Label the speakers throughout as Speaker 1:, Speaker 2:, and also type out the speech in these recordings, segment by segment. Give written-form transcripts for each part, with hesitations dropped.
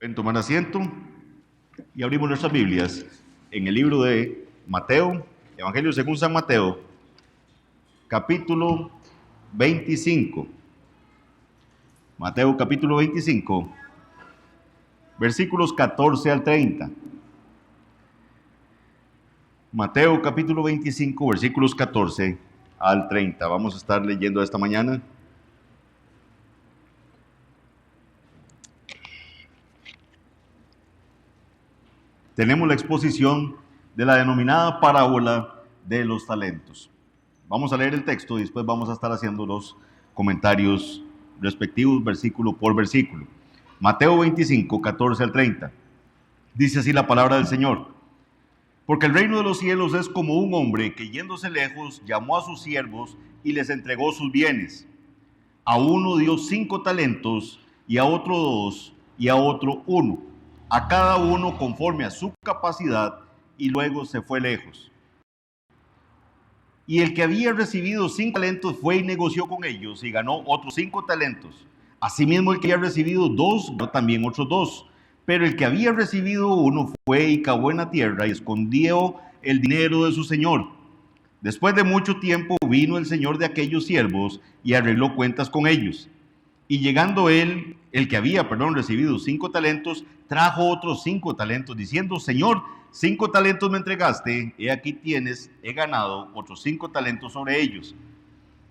Speaker 1: Pueden tomar asiento y abrimos nuestras Biblias en el libro de Mateo, Evangelio según San Mateo, capítulo 25. Mateo capítulo 25, versículos 14 al 30. Mateo capítulo 25, versículos 14 al 30. Vamos a estar leyendo esta mañana. Tenemos la exposición de la denominada parábola de los talentos. Vamos a leer el texto y después vamos a estar haciendo los comentarios respectivos versículo por versículo. Mateo 25, 14 al 30. Dice así la palabra del Señor. Porque el reino de los cielos es como un hombre que yéndose lejos llamó a sus siervos y les entregó sus bienes. A uno dio 5 talentos y a otro 2 y a otro 1. A cada uno conforme a su capacidad, y luego se fue lejos. Y el que había recibido 5 talentos fue y negoció con ellos y ganó otros 5 talentos. Asimismo el que había recibido 2, ganó también otros 2. Pero el que había recibido 1 fue y cavó en la tierra y escondió el dinero de su señor. Después de mucho tiempo vino el señor de aquellos siervos y arregló cuentas con ellos. Y llegando él, el que había, recibido 5 talentos, trajo otros 5 talentos, diciendo: Señor, 5 talentos me entregaste, he aquí tienes, he ganado otros 5 talentos sobre ellos.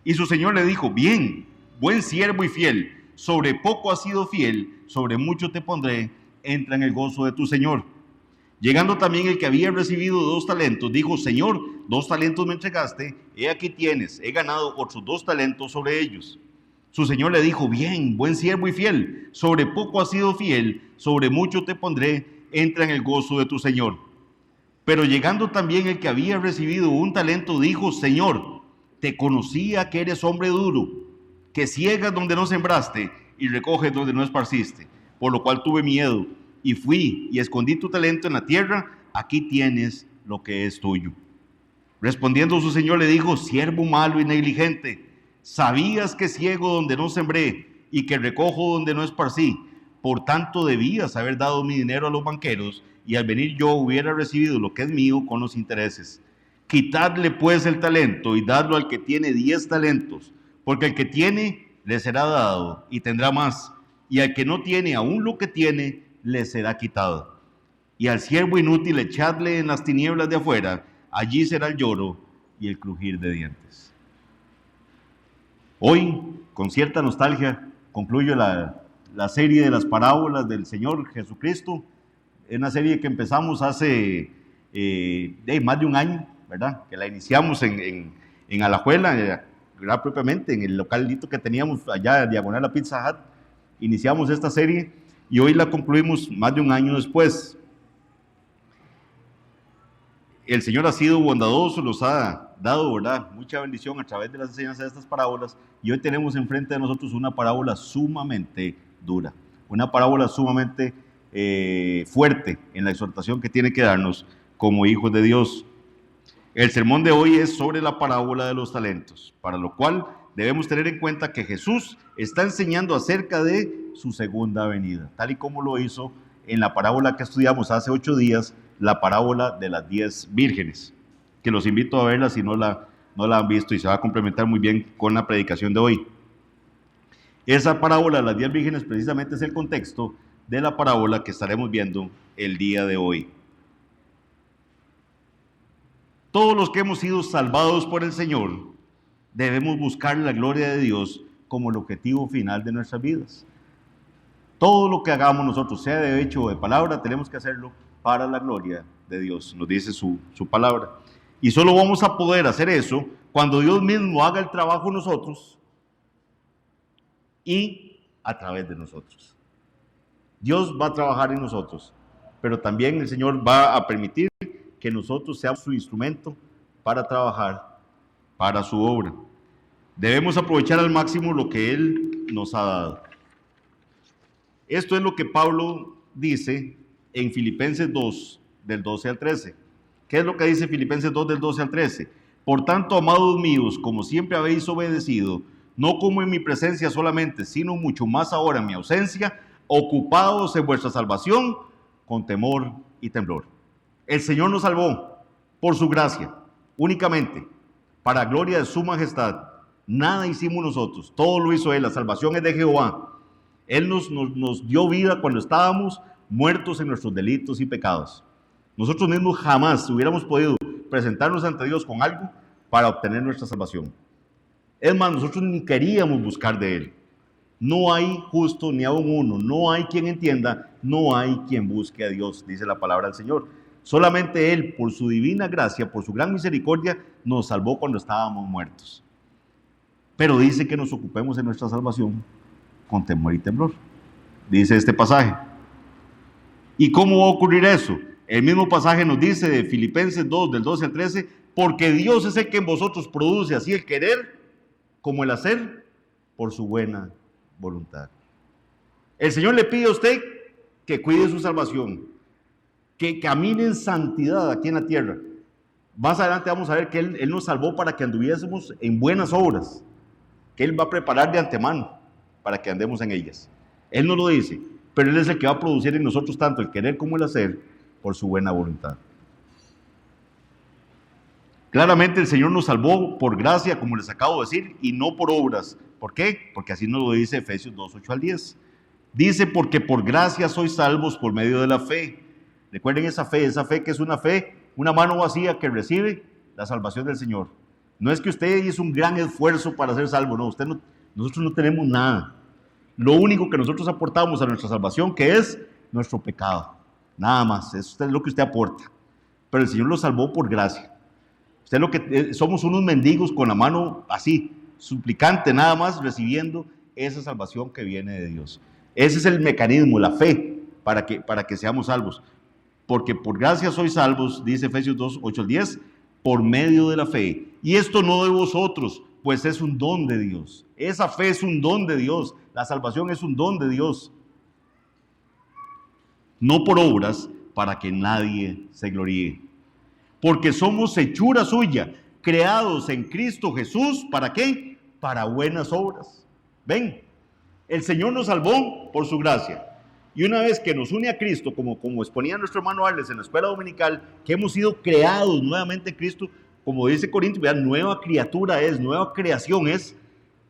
Speaker 1: Y su señor le dijo: Bien, buen siervo y fiel, sobre poco has sido fiel, sobre mucho te pondré, entra en el gozo de tu señor. Llegando también el que había recibido 2 talentos, dijo: Señor, 2 talentos me entregaste, he aquí tienes, he ganado otros 2 talentos sobre ellos. Su señor le dijo: Bien, buen siervo y fiel, sobre poco has sido fiel, sobre mucho te pondré, entra en el gozo de tu señor. Pero llegando también el que había recibido 1 talento, dijo: Señor, te conocía que eres hombre duro, que ciegas donde no sembraste y recoges donde no esparciste, por lo cual tuve miedo y fui y escondí tu talento en la tierra, aquí tienes lo que es tuyo. Respondiendo su señor le dijo: Siervo malo y negligente, sabías que ciego donde no sembré y que recojo donde no esparcí, por tanto debías haber dado mi dinero a los banqueros, y al venir yo hubiera recibido lo que es mío con los intereses. Quitadle pues el talento y dadlo al que tiene 10 talentos, porque el que tiene le será dado y tendrá más, y al que no tiene aún lo que tiene le será quitado. Y al siervo inútil echadle en las tinieblas de afuera, allí será el lloro y el crujir de dientes. Hoy, con cierta nostalgia, concluyo la serie de las parábolas del Señor Jesucristo. Es una serie que empezamos hace más de un año, ¿verdad? Que la iniciamos en Alajuela, propiamente en el localito que teníamos allá, diagonal a Pizza Hut. Iniciamos esta serie y hoy la concluimos más de un año después. El Señor ha sido bondadoso, nos ha dado, ¿verdad?, mucha bendición a través de las enseñanzas de estas parábolas, y hoy tenemos enfrente de nosotros una parábola sumamente dura, una parábola sumamente fuerte en la exhortación que tiene que darnos como hijos de Dios. El sermón de hoy es sobre la parábola de los talentos, para lo cual debemos tener en cuenta que Jesús está enseñando acerca de su segunda venida, tal y como lo hizo en la parábola que estudiamos hace 8 días, la parábola de las 10 vírgenes, que los invito a verla si no la han visto, y se va a complementar muy bien con la predicación de hoy. Esa parábola de las 10 vírgenes precisamente es el contexto de la parábola que estaremos viendo el día de hoy. Todos los que hemos sido salvados por el Señor debemos buscar la gloria de Dios como el objetivo final de nuestras vidas. Todo lo que hagamos nosotros, sea de hecho o de palabra, tenemos que hacerlo para la gloria de Dios, nos dice su palabra. Y solo vamos a poder hacer eso cuando Dios mismo haga el trabajo en nosotros y a través de nosotros. Dios va a trabajar en nosotros, pero también el Señor va a permitir que nosotros seamos su instrumento para trabajar para su obra. Debemos aprovechar al máximo lo que Él nos ha dado. Esto es lo que Pablo dice en Filipenses 2, del 12 al 13. ¿Qué es lo que dice Filipenses 2, del 12 al 13? Por tanto, amados míos, como siempre habéis obedecido, no como en mi presencia solamente, sino mucho más ahora en mi ausencia, ocupados en vuestra salvación con temor y temblor. El Señor nos salvó por su gracia, únicamente, para gloria de su majestad. Nada hicimos nosotros, todo lo hizo Él. La salvación es de Jehová. Él nos dio vida cuando estábamos muertos en nuestros delitos y pecados. Nosotros mismos jamás hubiéramos podido presentarnos ante Dios con algo para obtener nuestra salvación. Es más, nosotros ni queríamos buscar de Él. No hay justo ni aún uno, no hay quien entienda, no hay quien busque a Dios, dice la palabra del Señor. Solamente Él, por su divina gracia, por su gran misericordia, nos salvó cuando estábamos muertos. Pero dice que nos ocupemos en nuestra salvación con temor y temblor, dice este pasaje. ¿Y cómo va a ocurrir eso? El mismo pasaje nos dice de Filipenses 2, del 12 al 13, porque Dios es el que en vosotros produce así el querer como el hacer por su buena voluntad. El Señor le pide a usted que cuide su salvación, que camine en santidad aquí en la tierra. Más adelante vamos a ver que Él nos salvó para que anduviésemos en buenas obras, que Él va a preparar de antemano para que andemos en ellas. Él no lo dice, pero Él es el que va a producir en nosotros tanto el querer como el hacer por su buena voluntad. Claramente el Señor nos salvó por gracia, como les acabo de decir, y no por obras. ¿Por qué? Porque así nos lo dice Efesios 2, 8 al 10. Dice, porque por gracia sois salvos por medio de la fe. Recuerden esa fe que es una fe, una mano vacía que recibe la salvación del Señor. No es que usted hizo un gran esfuerzo para ser salvo, no, nosotros no tenemos nada. Lo único que nosotros aportamos a nuestra salvación, que es nuestro pecado. Nada más, eso es lo que usted aporta. Pero el Señor lo salvó por gracia. Usted lo que somos unos mendigos con la mano así, suplicante, nada más recibiendo esa salvación que viene de Dios. Ese es el mecanismo, la fe, para que seamos salvos. Porque por gracia sois salvos, dice Efesios 2, 8 al 10, por medio de la fe. Y esto no de vosotros, pues es un don de Dios. Esa fe es un don de Dios. La salvación es un don de Dios. No por obras, para que nadie se gloríe. Porque somos hechura suya, creados en Cristo Jesús, ¿para qué? Para buenas obras. Ven, el Señor nos salvó por su gracia. Y una vez que nos une a Cristo, como exponía nuestro hermano Arles en la escuela dominical, que hemos sido creados nuevamente en Cristo, como dice Corintios, vean, nueva criatura es, nueva creación es.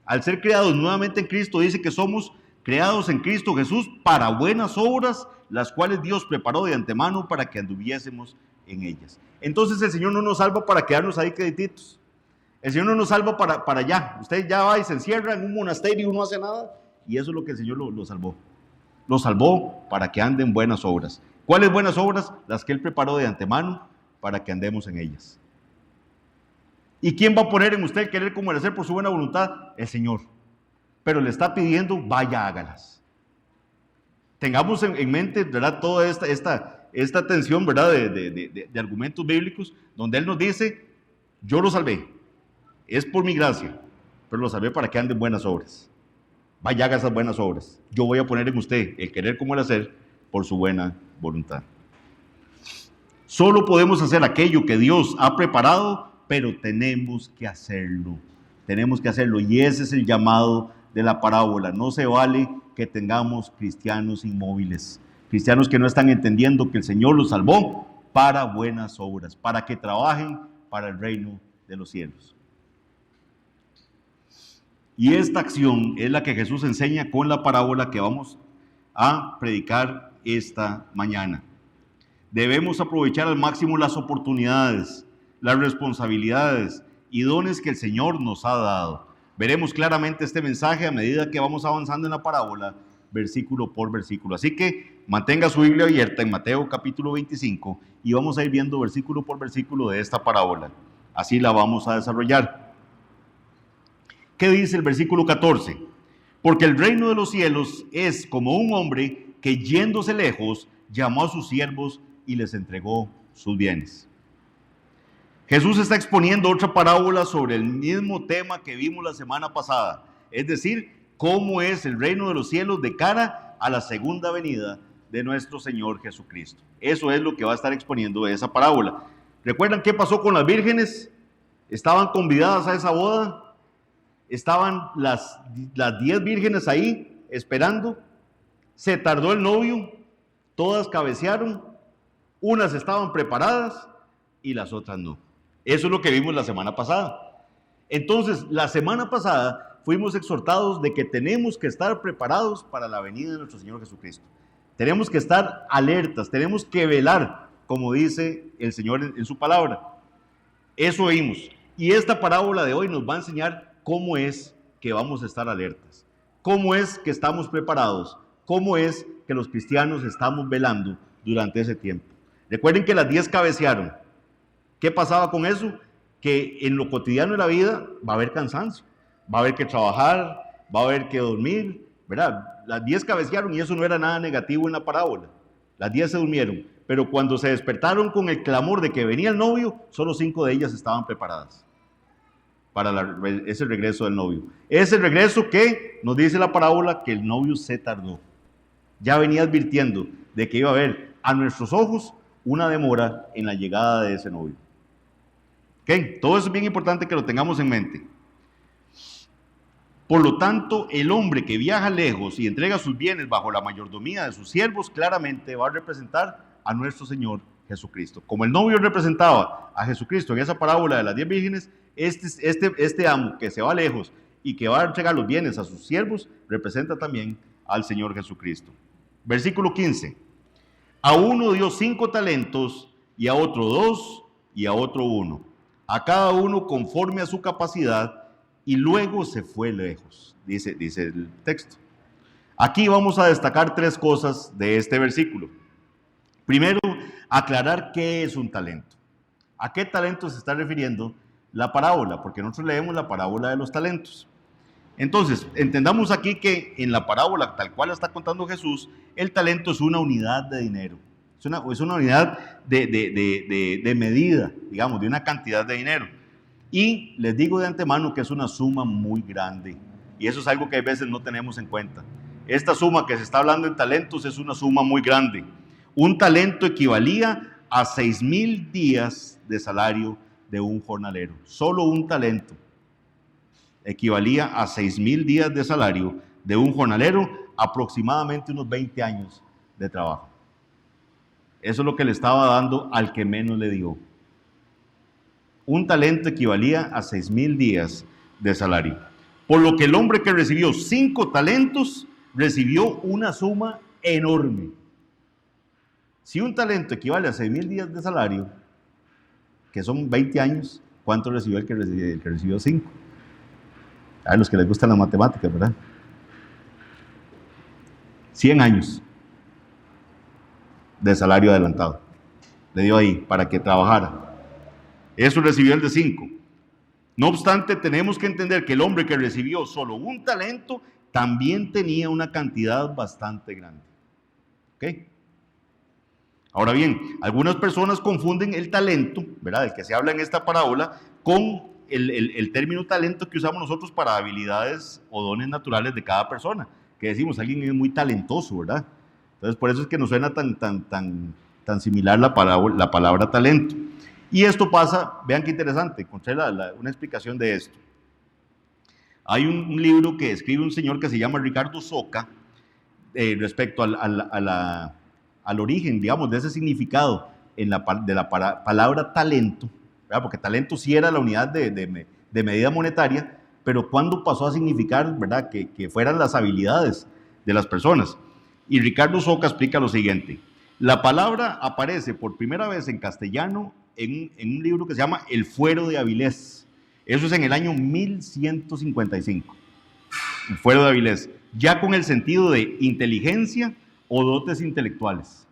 Speaker 1: Al ser creados nuevamente en Cristo, dice que somos creados en Cristo Jesús para buenas obras, las cuales Dios preparó de antemano para que anduviésemos en ellas. Entonces el Señor no nos salva para quedarnos ahí quedititos. El Señor no nos salva para allá. Usted ya va y se encierra en un monasterio y no hace nada. Y eso es lo que el Señor lo salvó. Lo salvó para que anden buenas obras. ¿Cuáles buenas obras? Las que Él preparó de antemano para que andemos en ellas. ¿Y quién va a poner en usted el querer como el hacer por su buena voluntad? El Señor. Pero le está pidiendo, vaya, hágalas. Tengamos en mente, ¿verdad?, toda esta tensión, ¿verdad?, de argumentos bíblicos, donde Él nos dice, yo lo salvé, es por mi gracia, pero lo salvé para que anden buenas obras. Vaya, haga esas buenas obras. Yo voy a poner en usted el querer como el hacer por su buena voluntad. Solo podemos hacer aquello que Dios ha preparado, pero tenemos que hacerlo. Tenemos que hacerlo, y ese es el llamado de la parábola. No se vale que tengamos cristianos inmóviles, cristianos que no están entendiendo que el Señor los salvó para buenas obras, para que trabajen para el reino de los cielos. Y esta acción es la que Jesús enseña con la parábola que vamos a predicar esta mañana. Debemos aprovechar al máximo las oportunidades, las responsabilidades y dones que el Señor nos ha dado. Veremos claramente este mensaje a medida que vamos avanzando en la parábola, versículo por versículo. Así que mantenga su Biblia abierta en Mateo capítulo 25 y vamos a ir viendo versículo por versículo de esta parábola. Así la vamos a desarrollar. ¿Qué dice el versículo 14? Porque el reino de los cielos es como un hombre que yéndose lejos llamó a sus siervos y les entregó sus bienes. Jesús está exponiendo otra parábola sobre el mismo tema que vimos la semana pasada, es decir, cómo es el reino de los cielos de cara a la segunda venida de nuestro Señor Jesucristo. Eso es lo que va a estar exponiendo esa parábola. ¿Recuerdan qué pasó con las vírgenes? Estaban convidadas a esa boda. Estaban las 10 vírgenes ahí esperando. Se tardó el novio, todas cabecearon, unas estaban preparadas y las otras no. Eso es lo que vimos la semana pasada. Entonces, la semana pasada fuimos exhortados de que tenemos que estar preparados para la venida de nuestro Señor Jesucristo. Tenemos que estar alertas, tenemos que velar, como dice el Señor en su palabra. Eso vimos. Y esta parábola de hoy nos va a enseñar cómo es que vamos a estar alertas, cómo es que estamos preparados, cómo es que los cristianos estamos velando durante ese tiempo. Recuerden que las 10 cabecearon. ¿Qué pasaba con eso? Que en lo cotidiano de la vida va a haber cansancio, va a haber que trabajar, va a haber que dormir, ¿verdad? Las 10 cabecearon y eso no era nada negativo en la parábola. Las 10 se durmieron, pero cuando se despertaron con el clamor de que venía el novio, solo 5 de ellas estaban preparadas para ese regreso del novio. Ese regreso que nos dice la parábola que el novio se tardó. Ya venía advirtiendo de que iba a haber a nuestros ojos una demora en la llegada de ese novio. ¿Okay? Todo eso es bien importante que lo tengamos en mente. Por lo tanto, el hombre que viaja lejos y entrega sus bienes bajo la mayordomía de sus siervos, claramente va a representar a nuestro Señor Jesucristo. Como el novio representaba a Jesucristo en esa parábola de las 10 vírgenes, este amo que se va lejos y que va a entregar los bienes a sus siervos, representa también al Señor Jesucristo. Versículo 15. A uno dio 5 talentos, y a otro 2, y a otro 1. A cada uno conforme a su capacidad, y luego se fue lejos, dice el texto. Aquí vamos a destacar 3 cosas de este versículo. Primero, aclarar qué es un talento. ¿A qué talento se está refiriendo la parábola? Porque nosotros leemos la parábola de los talentos. Entonces, entendamos aquí que en la parábola, tal cual la está contando Jesús, el talento es una unidad de dinero. Es una unidad de medida, digamos, de una cantidad de dinero. Y les digo de antemano que es una suma muy grande. Y eso es algo que a veces no tenemos en cuenta. Esta suma que se está hablando en talentos es una suma muy grande. Un talento equivalía a 6,000 días de salario de un jornalero. Solo un talento equivalía a 6,000 días de salario de un jornalero, aproximadamente unos 20 años de trabajo. Eso es lo que le estaba dando al que menos le dio. Un talento equivalía a 6,000 días de salario. Por lo que el hombre que recibió 5 talentos recibió una suma enorme. Si un talento equivale a 6,000 días de salario, que son 20 años, ¿cuánto recibió el que recibió 5? A los que les gustan las matemáticas, ¿verdad? 100 años de salario adelantado. Le dio ahí para que trabajara. Eso recibió el de 5. No obstante, tenemos que entender que el hombre que recibió solo un talento también tenía una cantidad bastante grande. ¿Ok? Ahora bien, algunas personas confunden el talento, ¿verdad?, del que se habla en esta parábola, con el término talento que usamos nosotros para habilidades o dones naturales de cada persona. Que decimos, alguien es muy talentoso, ¿verdad? Entonces, por eso es que nos suena tan similar la palabra talento. Y esto pasa, vean qué interesante, encontré una explicación de esto. Hay un libro que escribe un señor que se llama Ricardo Soca, respecto al origen, digamos, de ese significado de la palabra talento, ¿verdad? Porque talento sí era la unidad de medida monetaria, pero ¿cuándo pasó a significar, ¿verdad?, que fueran las habilidades de las personas? Y Ricardo Soca explica lo siguiente. La palabra aparece por primera vez en castellano en un libro que se llama El Fuero de Avilés. Eso es en el año 1155. El Fuero de Avilés, ya con el sentido de inteligencia o dotes intelectuales.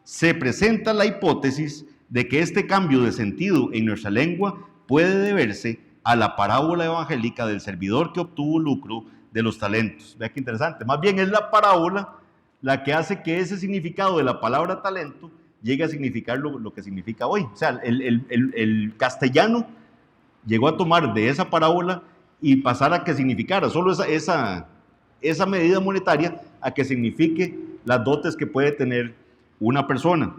Speaker 1: Se presenta la hipótesis de que este cambio de sentido en nuestra lengua puede deberse a la parábola evangélica del servidor que obtuvo lucro de los talentos. Vea qué interesante. Más bien es la parábola la que hace que ese significado de la palabra talento llegue a significar lo que significa hoy. O sea, el castellano llegó a tomar de esa parábola y pasar a que significara solo esa medida monetaria, a que signifique las dotes que puede tener una persona.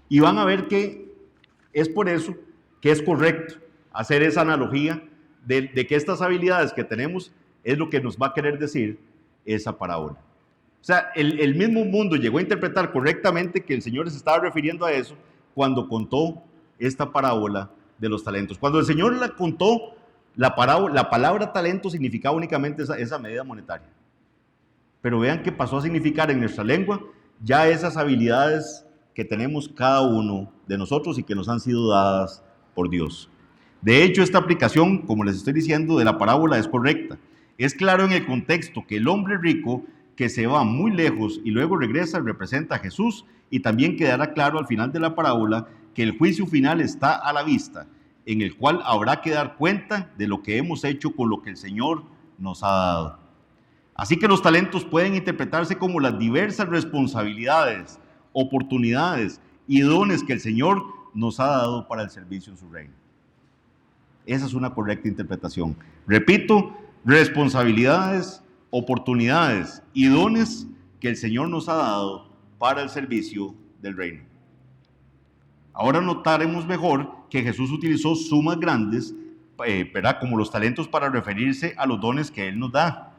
Speaker 1: Y van a ver que es por eso que es correcto hacer esa analogía de que estas habilidades que tenemos es lo que nos va a querer decir esa parábola. O sea, el mismo mundo llegó a interpretar correctamente que el Señor se estaba refiriendo a eso cuando contó esta parábola de los talentos. Cuando el Señor la contó, la palabra talento significaba únicamente esa medida monetaria. Pero vean que pasó a significar en nuestra lengua ya esas habilidades que tenemos cada uno de nosotros y que nos han sido dadas por Dios. De hecho, esta aplicación, como les estoy diciendo, de la parábola es correcta. Es claro en el contexto que el hombre rico que se va muy lejos y luego regresa representa a Jesús, y también quedará claro al final de la parábola que el juicio final está a la vista, en el cual habrá que dar cuenta de lo que hemos hecho con lo que el Señor nos ha dado. Así que los talentos pueden interpretarse como las diversas responsabilidades, oportunidades y dones que el Señor nos ha dado para el servicio en su reino. Esa es una correcta interpretación. Repito, responsabilidades, oportunidades y dones que el Señor nos ha dado para el servicio del reino. Ahora notaremos mejor que Jesús utilizó sumas grandes, como los talentos, para referirse a los dones que Él nos da.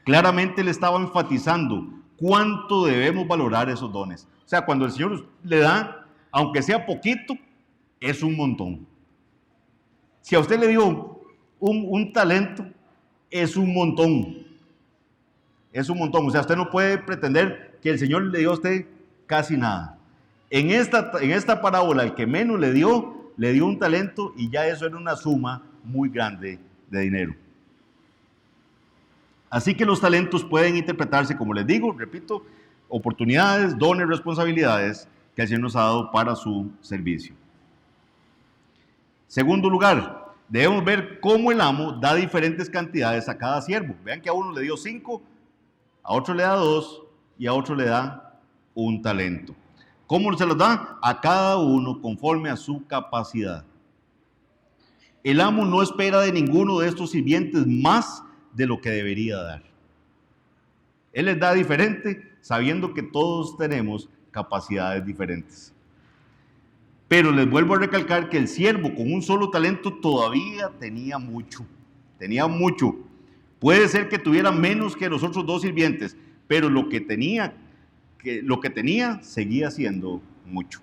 Speaker 1: Claramente le estaba enfatizando cuánto debemos valorar esos dones. O sea, cuando el Señor le da, aunque sea poquito, es un montón. Si a usted le dio un talento, es un montón. Es un montón. O sea, usted no puede pretender que el Señor le dio a usted casi nada. En esta parábola, el que menos le dio un talento, y ya eso era una suma muy grande de dinero. Así que los talentos pueden interpretarse, como les digo, repito, oportunidades, dones, responsabilidades que el Señor nos ha dado para su servicio. Segundo lugar, debemos ver cómo el amo da diferentes cantidades a cada siervo. Vean que a uno le dio 5, a otro le da 2 y a otro le da 1 talento. ¿Cómo se los da? A cada uno conforme a su capacidad. El amo no espera de ninguno de estos sirvientes más de lo que debería dar. Él les da diferente, sabiendo que todos tenemos capacidades diferentes. Pero les vuelvo a recalcar que el siervo con un solo talento todavía tenía mucho. Puede ser que tuviera menos que los otros 2 sirvientes, pero lo que tenía seguía siendo mucho.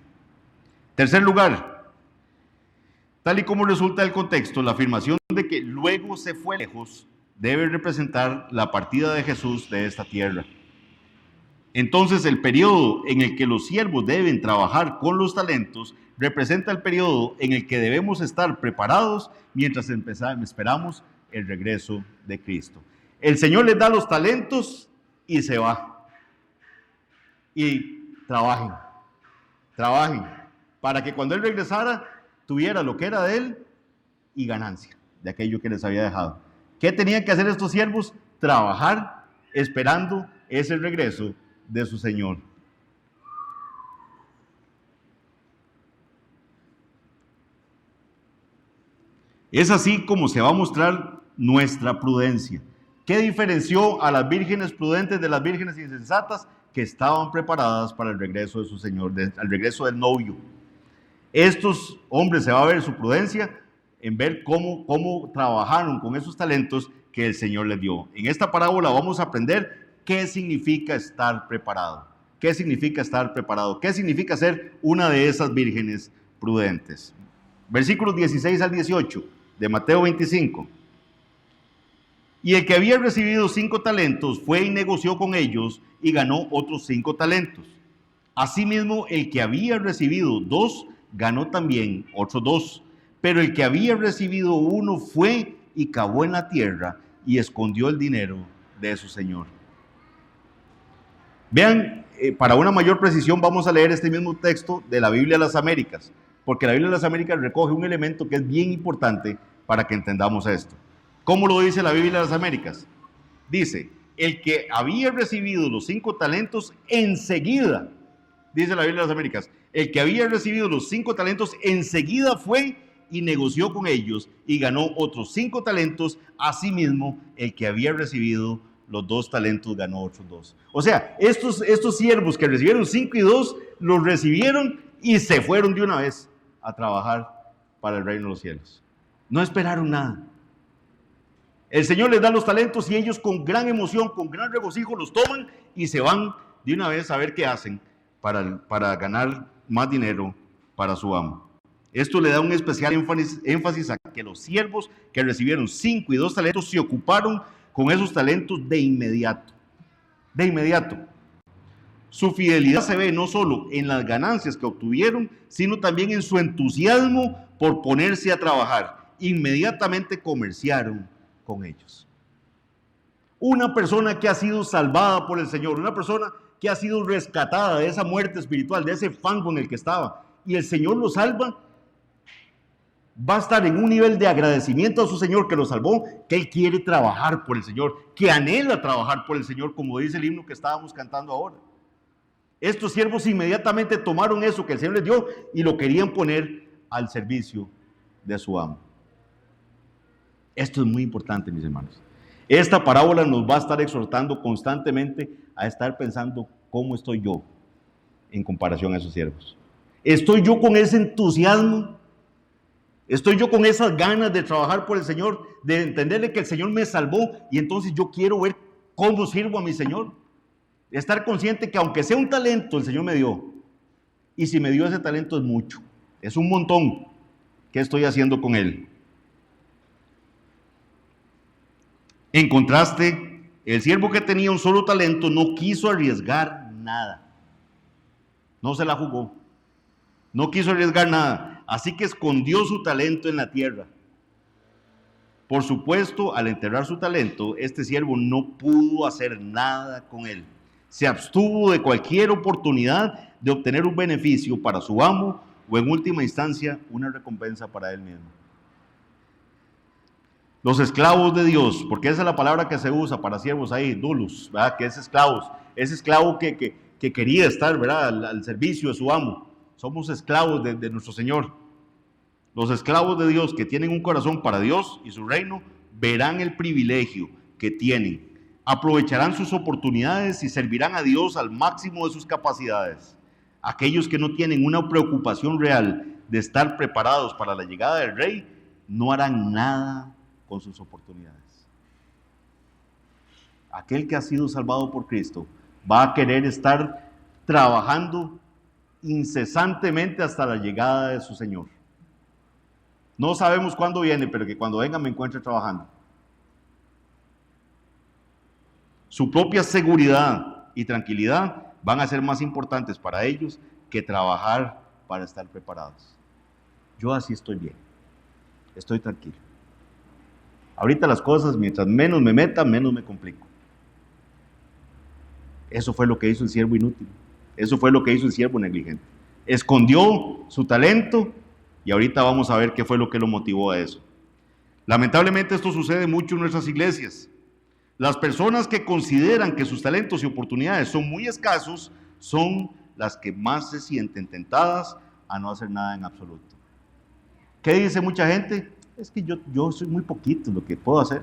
Speaker 1: Tercer lugar, tal y como resulta del contexto, la afirmación de que luego se fue lejos debe representar la partida de Jesús de esta tierra. Entonces, el periodo en el que los siervos deben trabajar con los talentos representa el periodo en el que debemos estar preparados mientras esperamos el regreso de Cristo. El Señor les da los talentos y se va. Y trabajen, para que cuando Él regresara tuviera lo que era de Él y ganancia de aquello que les había dejado. ¿Qué tenían que hacer estos siervos? Trabajar esperando ese regreso de su Señor. Es así como se va a mostrar nuestra prudencia. ¿Qué diferenció a las vírgenes prudentes de las vírgenes insensatas? Que estaban preparadas para el regreso de su Señor, al regreso del novio. Estos hombres, se va a ver su prudencia en ver cómo trabajaron con esos talentos que el Señor les dio. En esta parábola vamos a aprender qué significa estar preparado. ¿Qué significa estar preparado? ¿Qué significa ser una de esas vírgenes prudentes? Versículos 16 al 18 de Mateo 25. Y el que había recibido 5 talentos fue y negoció con ellos y ganó otros 5 talentos. Asimismo, el que había recibido 2 ganó también otros 2. Pero el que había recibido 1 fue y cavó en la tierra y escondió el dinero de su señor. Vean, para una mayor precisión vamos a leer este mismo texto de la Biblia de las Américas, porque la Biblia de las Américas recoge un elemento que es bien importante para que entendamos esto. ¿Cómo lo dice la Biblia de las Américas? Dice, el que había recibido los 5 talentos enseguida, dice la Biblia de las Américas, el que había recibido los 5 talentos enseguida fue y negoció con ellos y ganó otros 5 talentos. Asimismo, el que había recibido los 2 talentos ganó otros 2. O sea, estos siervos que recibieron 5 y 2, los recibieron y se fueron de una vez a trabajar para el reino de los cielos. No esperaron nada. El Señor les da los talentos y ellos con gran emoción, con gran regocijo los toman y se van de una vez a ver qué hacen para ganar más dinero para su amo. Esto le da un especial énfasis a que los siervos que recibieron 5 y 2 talentos se ocuparon con esos talentos de inmediato. De inmediato. Su fidelidad se ve no solo en las ganancias que obtuvieron, sino también en su entusiasmo por ponerse a trabajar. Inmediatamente comerciaron con ellos. Una persona que ha sido salvada por el Señor, una persona que ha sido rescatada de esa muerte espiritual, de ese fango en el que estaba, y el Señor lo salva, va a estar en un nivel de agradecimiento a su Señor que lo salvó, que él quiere trabajar por el Señor, que anhela trabajar por el Señor, como dice el himno que estábamos cantando ahora. Estos siervos inmediatamente tomaron eso que el Señor les dio y lo querían poner al servicio de su amo. Esto es muy importante, mis hermanos. Esta parábola nos va a estar exhortando constantemente a estar pensando cómo estoy yo en comparación a esos siervos. ¿Estoy yo con ese entusiasmo? ¿Estoy yo con esas ganas de trabajar por el Señor, de entenderle que el Señor me salvó y entonces yo quiero ver cómo sirvo a mi Señor? Estar consciente que aunque sea un talento, el Señor me dio. Y si me dio ese talento es mucho, es un montón. ¿Qué estoy haciendo con él? En contraste, el siervo que tenía un solo talento no quiso arriesgar nada. No se la jugó. No quiso arriesgar nada. Así que escondió su talento en la tierra. Por supuesto, al enterrar su talento, este siervo no pudo hacer nada con él. Se abstuvo de cualquier oportunidad de obtener un beneficio para su amo o en última instancia una recompensa para él mismo. Los esclavos de Dios, porque esa es la palabra que se usa para siervos ahí, doulos, ¿verdad? Que es esclavos. Ese esclavo que quería estar, ¿verdad? Al servicio de su amo. Somos esclavos de nuestro Señor. Los esclavos de Dios que tienen un corazón para Dios y su reino, verán el privilegio que tienen. Aprovecharán sus oportunidades y servirán a Dios al máximo de sus capacidades. Aquellos que no tienen una preocupación real de estar preparados para la llegada del Rey, no harán nada con sus oportunidades. Aquel que ha sido salvado por Cristo va a querer estar trabajando incesantemente hasta la llegada de su Señor. No sabemos cuándo viene, pero que cuando venga me encuentre trabajando. Su propia seguridad y tranquilidad van a ser más importantes para ellos que trabajar para estar preparados. Yo así estoy bien, estoy tranquilo. Ahorita las cosas, mientras menos me meta, menos me complico. Eso fue lo que hizo el siervo inútil. Eso fue lo que hizo el siervo negligente. Escondió su talento y ahorita vamos a ver qué fue lo que lo motivó a eso. Lamentablemente esto sucede mucho en nuestras iglesias. Las personas que consideran que sus talentos y oportunidades son muy escasos son las que más se sienten tentadas a no hacer nada en absoluto. ¿Qué dice mucha gente? Es que yo soy muy poquito lo que puedo hacer.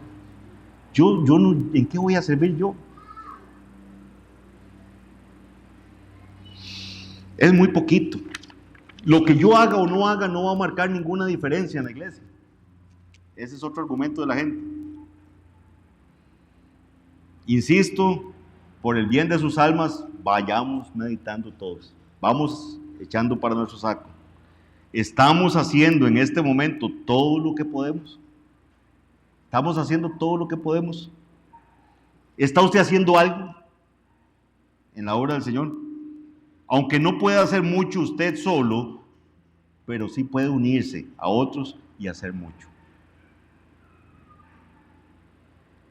Speaker 1: Yo no, ¿en qué voy a servir yo? Es muy poquito. Lo que yo haga o no haga no va a marcar ninguna diferencia en la iglesia. Ese es otro argumento de la gente. Insisto, por el bien de sus almas, vayamos meditando todos. Vamos echando para nuestro saco. ¿Estamos haciendo en este momento todo lo que podemos? ¿Estamos haciendo todo lo que podemos? ¿Está usted haciendo algo en la obra del Señor? Aunque no pueda hacer mucho usted solo, pero sí puede unirse a otros y hacer mucho.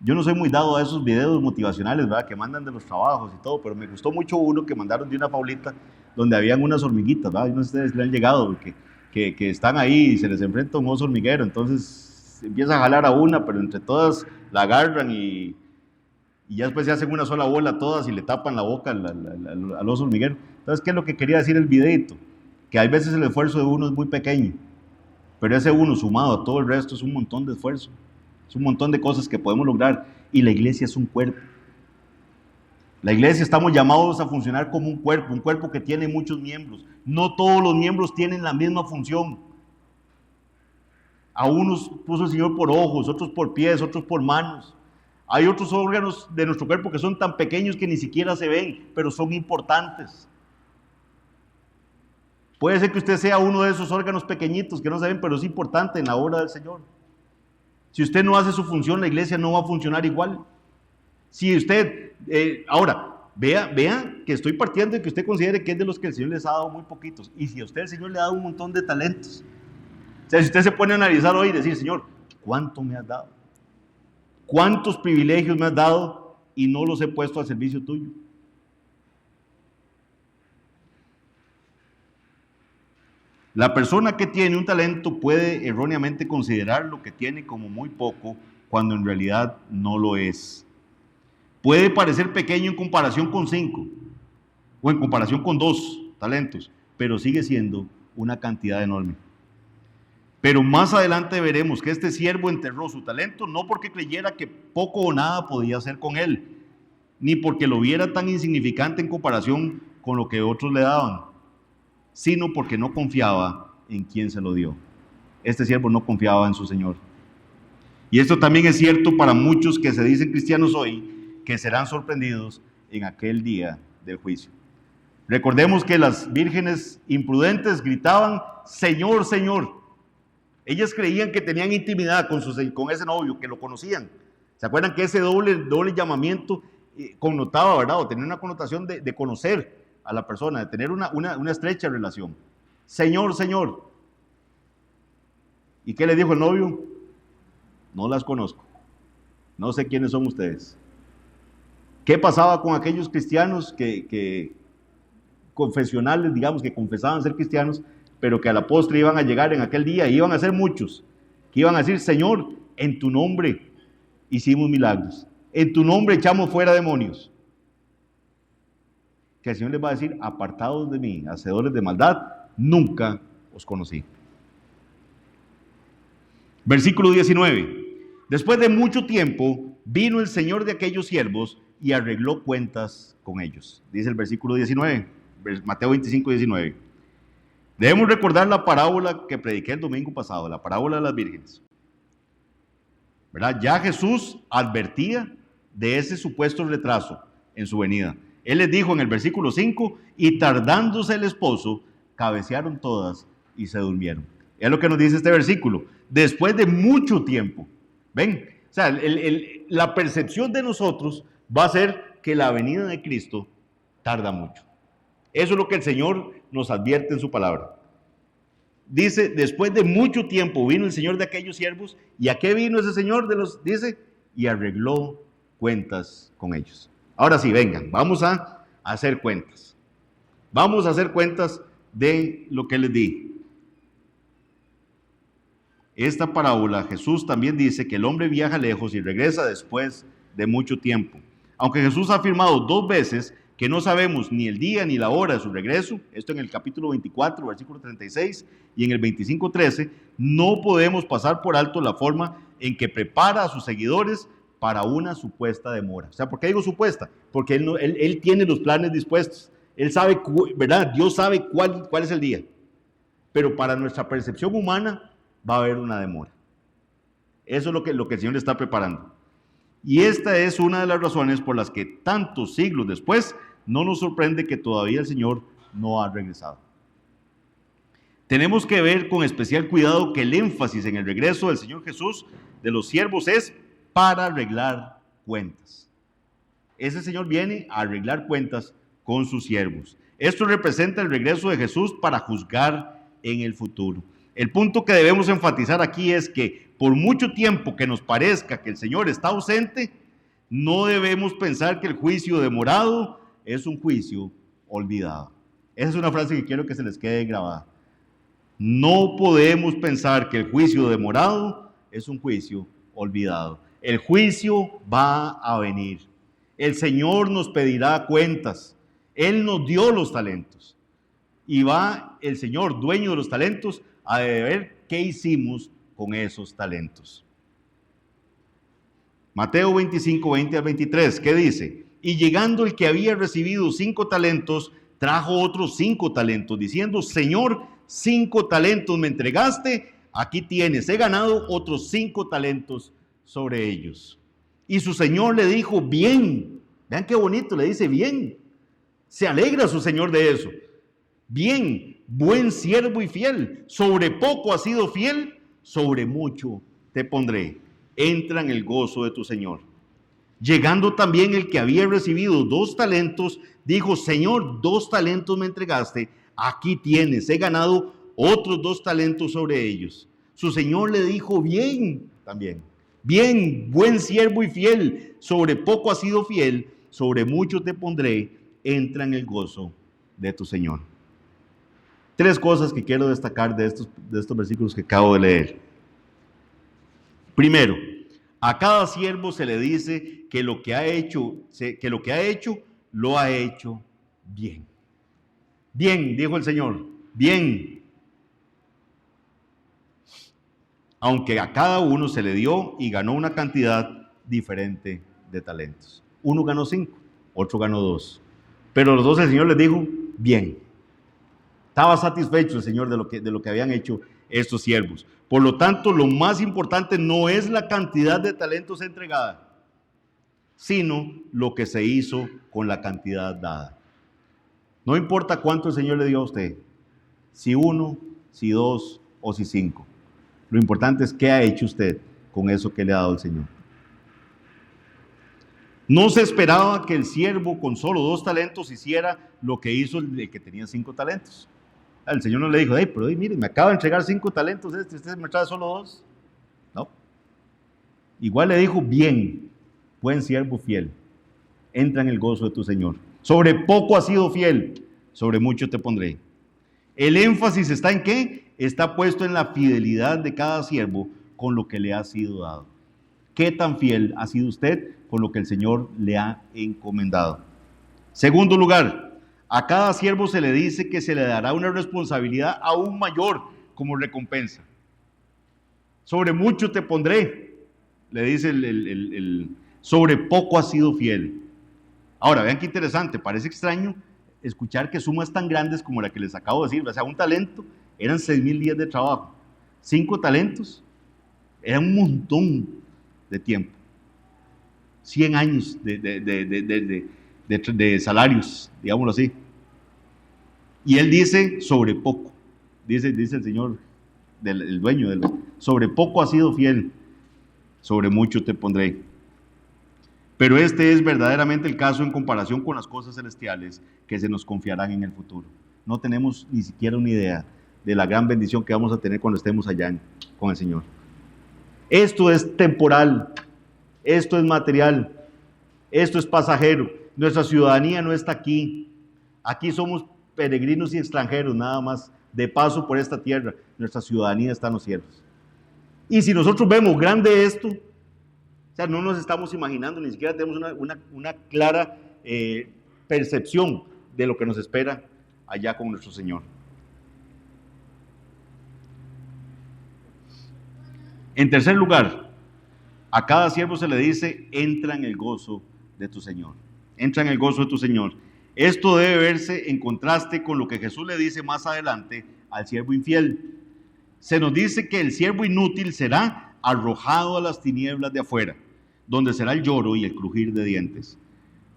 Speaker 1: Yo no soy muy dado a esos videos motivacionales, ¿verdad? Que mandan de los trabajos y todo, pero me gustó mucho uno que mandaron de una faulita donde habían unas hormiguitas, ¿verdad? No sé si ustedes le han llegado, que están ahí y se les enfrenta un oso hormiguero, entonces empieza a jalar a una, pero entre todas la agarran y ya después se hacen una sola bola todas y le tapan la boca al oso hormiguero. Entonces, ¿qué es lo que quería decir el videito? Que hay veces el esfuerzo de uno es muy pequeño, pero ese uno sumado a todo el resto es un montón de esfuerzo, es un montón de cosas que podemos lograr, y la iglesia es un cuerpo. La iglesia estamos llamados a funcionar como un cuerpo que tiene muchos miembros. No todos los miembros tienen la misma función. A unos puso el Señor por ojos, otros por pies, otros por manos. Hay otros órganos de nuestro cuerpo que son tan pequeños que ni siquiera se ven, pero son importantes. Puede ser que usted sea uno de esos órganos pequeñitos que no se ven, pero es importante en la obra del Señor. Si usted no hace su función, la iglesia no va a funcionar igual. Si usted, ahora, vea que estoy partiendo de que usted considere que es de los que el Señor les ha dado muy poquitos. Y si a usted el Señor le ha dado un montón de talentos. O sea, si usted se pone a analizar hoy y decir, Señor, ¿cuánto me has dado? ¿Cuántos privilegios me has dado y no los he puesto al servicio tuyo? La persona que tiene un talento puede erróneamente considerar lo que tiene como muy poco, cuando en realidad no lo es. Puede parecer pequeño en comparación con 5, o en comparación con 2 talentos, pero sigue siendo una cantidad enorme. Pero más adelante veremos que este siervo enterró su talento, no porque creyera que poco o nada podía hacer con él, ni porque lo viera tan insignificante en comparación con lo que otros le daban, sino porque no confiaba en quien se lo dio. Este siervo no confiaba en su Señor. Y esto también es cierto para muchos que se dicen cristianos hoy, que serán sorprendidos en aquel día del juicio. Recordemos que las vírgenes imprudentes gritaban, Señor, Señor. Ellas creían que tenían intimidad con ese novio, que lo conocían. ¿Se acuerdan que ese doble llamamiento connotaba, verdad? O tenía una connotación de conocer a la persona, de tener una estrecha relación. Señor, Señor. ¿Y qué le dijo el novio? No las conozco. No sé quiénes son ustedes. ¿Qué pasaba con aquellos cristianos que confesionales, digamos, que confesaban ser cristianos, pero que a la postre iban a llegar en aquel día, iban a ser muchos, que iban a decir, Señor, en tu nombre hicimos milagros, en tu nombre echamos fuera demonios? Que el Señor les va a decir, apartados de mí, hacedores de maldad, nunca os conocí. Versículo 19. Después de mucho tiempo, vino el Señor de aquellos siervos y arregló cuentas con ellos. Dice el versículo 19, Mateo 25, 19. Debemos recordar la parábola que prediqué el domingo pasado, la parábola de las vírgenes. ¿Verdad? Ya Jesús advertía de ese supuesto retraso en su venida. Él les dijo en el versículo 5, y tardándose el esposo, cabecearon todas y se durmieron. Es lo que nos dice este versículo. Después de mucho tiempo. ¿Ven? O sea, la percepción de nosotros va a ser que la venida de Cristo tarda mucho. Eso es lo que el Señor nos advierte en su palabra. Dice, después de mucho tiempo vino el Señor de aquellos siervos. ¿Y a qué vino ese Señor? Dice, y arregló cuentas con ellos. Ahora sí, vengan, vamos a hacer cuentas. Vamos a hacer cuentas de lo que les di. Esta parábola, Jesús también dice que el hombre viaja lejos y regresa después de mucho tiempo. Aunque Jesús ha afirmado 2 veces que no sabemos ni el día ni la hora de su regreso, esto en el capítulo 24, versículo 36, y en el 25, 13, no podemos pasar por alto la forma en que prepara a sus seguidores para una supuesta demora. O sea, ¿por qué digo supuesta? Porque él tiene los planes dispuestos. Él sabe, ¿verdad? Dios sabe cuál es el día. Pero para nuestra percepción humana va a haber una demora. Eso es lo que el Señor le está preparando. Y esta es una de las razones por las que tantos siglos después no nos sorprende que todavía el Señor no ha regresado. Tenemos que ver con especial cuidado que el énfasis en el regreso del Señor Jesús de los siervos es para arreglar cuentas. Ese Señor viene a arreglar cuentas con sus siervos. Esto representa el regreso de Jesús para juzgar en el futuro. El punto que debemos enfatizar aquí es que por mucho tiempo que nos parezca que el Señor está ausente, no debemos pensar que el juicio demorado es un juicio olvidado. Esa es una frase que quiero que se les quede grabada. No podemos pensar que el juicio demorado es un juicio olvidado. El juicio va a venir. El Señor nos pedirá cuentas. Él nos dio los talentos. Y va el Señor, dueño de los talentos, a ver qué hicimos con esos talentos. Mateo 25, 20 al 23, ¿qué dice? Y llegando el que había recibido 5 talentos, trajo otros 5 talentos, diciendo, Señor, 5 talentos me entregaste, aquí tienes, he ganado otros 5 talentos sobre ellos. Y su señor le dijo, bien, vean qué bonito, le dice, bien, se alegra su señor de eso. Bien, buen siervo y fiel, sobre poco has sido fiel, sobre mucho te pondré. Entra en el gozo de tu señor. Llegando también el que había recibido 2 talentos, dijo, Señor, 2 talentos me entregaste, aquí tienes, he ganado otros 2 talentos sobre ellos. Su señor le dijo, bien, también, bien, buen siervo y fiel, sobre poco has sido fiel, sobre mucho te pondré, entra en el gozo de tu señor. 3 cosas que quiero destacar de estos versículos que acabo de leer. Primero, a cada siervo se le dice que lo que ha hecho, lo ha hecho bien. Bien, dijo el Señor, bien. Aunque a cada uno se le dio y ganó una cantidad diferente de talentos. Uno ganó 5, otro ganó 2. Pero los 2 el Señor les dijo, bien. Estaba satisfecho el Señor de lo que habían hecho estos siervos. Por lo tanto, lo más importante no es la cantidad de talentos entregada, sino lo que se hizo con la cantidad dada. No importa cuánto el Señor le dio a usted, si 1, si 2 o si 5. Lo importante es qué ha hecho usted con eso que le ha dado el Señor. No se esperaba que el siervo con solo 2 talentos hiciera lo que hizo el que tenía 5 talentos. El Señor no le dijo, pero mire, me acaba de entregar 5 talentos, usted me trae solo 2. No. Igual le dijo, bien, buen siervo fiel, entra en el gozo de tu Señor. Sobre poco has sido fiel, sobre mucho te pondré. El énfasis está en ¿qué? Está puesto en la fidelidad de cada siervo con lo que le ha sido dado. ¿Qué tan fiel ha sido usted con lo que el Señor le ha encomendado? Segundo lugar, a cada siervo se le dice que se le dará una responsabilidad aún mayor como recompensa. Sobre mucho te pondré, le dice sobre poco has sido fiel. Ahora, vean qué interesante, parece extraño escuchar que sumas tan grandes como la que les acabo de decir. O sea, un talento eran 6,000 días de trabajo. 5 talentos era un montón de tiempo. 100 años de salarios, digámoslo así. Y él dice sobre poco, dice el Señor, el dueño, sobre poco has sido fiel, sobre mucho te pondré. Pero este es verdaderamente el caso en comparación con las cosas celestiales que se nos confiarán en el futuro. No tenemos ni siquiera una idea de la gran bendición que vamos a tener cuando estemos allá con el Señor. Esto es temporal, esto es material, esto es pasajero. Nuestra ciudadanía no está aquí. Aquí somos peregrinos y extranjeros, nada más, de paso por esta tierra. Nuestra ciudadanía está en los cielos. Y si nosotros vemos grande esto, o sea, no nos estamos imaginando, ni siquiera tenemos una clara percepción de lo que nos espera allá con nuestro Señor. En tercer lugar, a cada siervo se le dice, entra en el gozo de tu Señor. Entra en el gozo de tu Señor. Esto debe verse en contraste con lo que Jesús le dice más adelante al siervo infiel. Se nos dice que el siervo inútil será arrojado a las tinieblas de afuera, donde será el lloro y el crujir de dientes.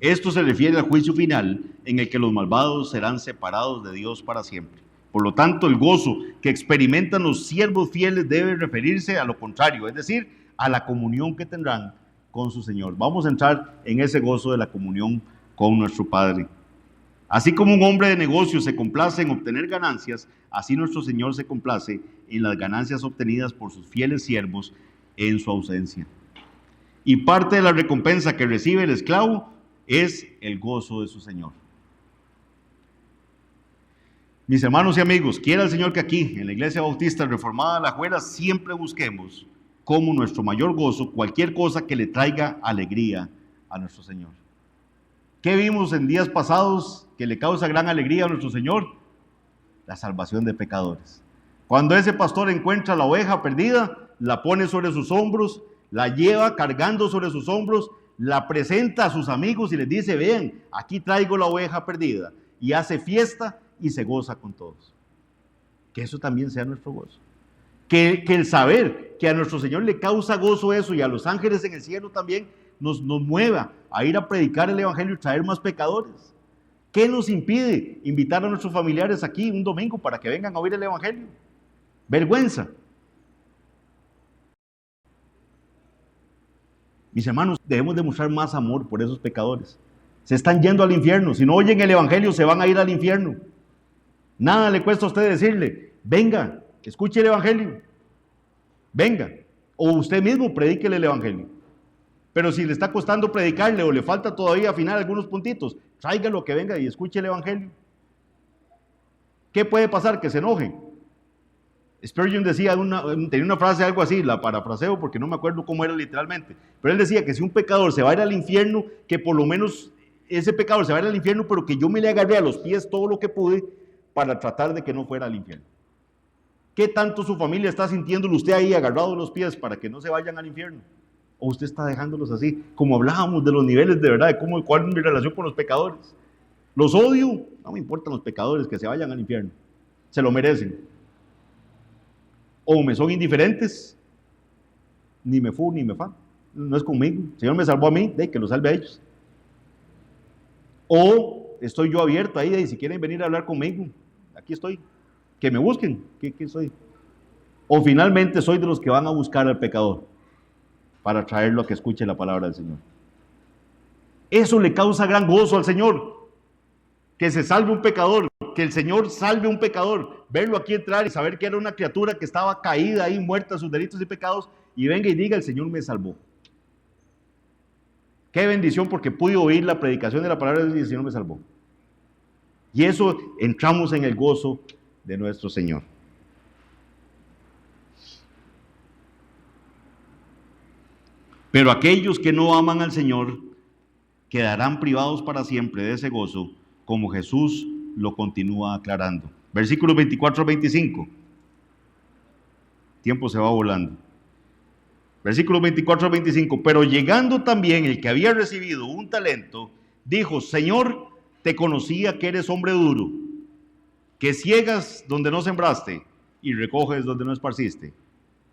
Speaker 1: Esto se refiere al juicio final, en el que los malvados serán separados de Dios para siempre. Por lo tanto, el gozo que experimentan los siervos fieles debe referirse a lo contrario, es decir, a la comunión que tendrán con su Señor. Vamos a entrar en ese gozo de la comunión con nuestro Padre. Así como un hombre de negocios se complace en obtener ganancias, así nuestro Señor se complace en las ganancias obtenidas por sus fieles siervos en su ausencia. Y parte de la recompensa que recibe el esclavo es el gozo de su Señor. Mis hermanos y amigos, quiera el Señor que aquí, en la Iglesia Bautista Reformada de La Juela, siempre busquemos como nuestro mayor gozo cualquier cosa que le traiga alegría a nuestro Señor. ¿Qué vimos en días pasados que le causa gran alegría a nuestro Señor? La salvación de pecadores. Cuando ese pastor encuentra la oveja perdida, la pone sobre sus hombros, la lleva cargando sobre sus hombros, la presenta a sus amigos y les dice, vean, aquí traigo la oveja perdida, y hace fiesta y se goza con todos. Que eso también sea nuestro gozo. Que el saber que a nuestro Señor le causa gozo eso y a los ángeles en el cielo también nos mueva a ir a predicar el Evangelio y traer más pecadores. ¿Qué nos impide invitar a nuestros familiares aquí un domingo para que vengan a oír el Evangelio? Vergüenza. Mis hermanos, debemos demostrar más amor por esos pecadores. Se están yendo al infierno. Si no oyen el Evangelio, se van a ir al infierno. Nada le cuesta a usted decirle, venga, escuche el Evangelio. Venga. O usted mismo predíquele el Evangelio. Pero si le está costando predicarle o le falta todavía afinar algunos puntitos, tráigalo que venga y escuche el Evangelio. ¿Qué puede pasar? Que se enoje. Spurgeon decía, tenía una frase algo así, la parafraseo porque no me acuerdo cómo era literalmente, pero él decía que si un pecador se va a ir al infierno, que por lo menos ese pecador se va a ir al infierno, pero que yo me le agarré a los pies todo lo que pude para tratar de que no fuera al infierno. ¿Qué tanto su familia está sintiéndolo usted ahí agarrado de los pies para que no se vayan al infierno? ¿O usted está dejándolos así? Como hablábamos de los niveles de verdad, de cuál es mi relación con los pecadores. Los odio, no me importan los pecadores que se vayan al infierno, se lo merecen. O me son indiferentes, ni me fu ni me fa, no es conmigo. El Señor me salvó a mí, de que lo salve a ellos. O estoy yo abierto ahí, y si quieren venir a hablar conmigo, aquí estoy. Que me busquen, ¿qué soy? O finalmente soy de los que van a buscar al pecador para traerlo a que escuche la palabra del Señor. Eso le causa gran gozo al Señor. Que se salve un pecador, que el Señor salve un pecador, verlo aquí entrar y saber que era una criatura que estaba caída ahí, muerta a sus delitos y pecados, y venga y diga, el Señor me salvó. Qué bendición, porque pude oír la predicación de la palabra de Dios y el Señor me salvó. Y eso entramos en el gozo de nuestro Señor. Pero aquellos que no aman al Señor quedarán privados para siempre de ese gozo, como Jesús lo continúa aclarando. Versículos 24 al 25. Tiempo se va volando. Versículos 24 al 25. Pero llegando también el que había recibido un talento, dijo, Señor, te conocía que eres hombre duro, que ciegas donde no sembraste y recoges donde no esparciste.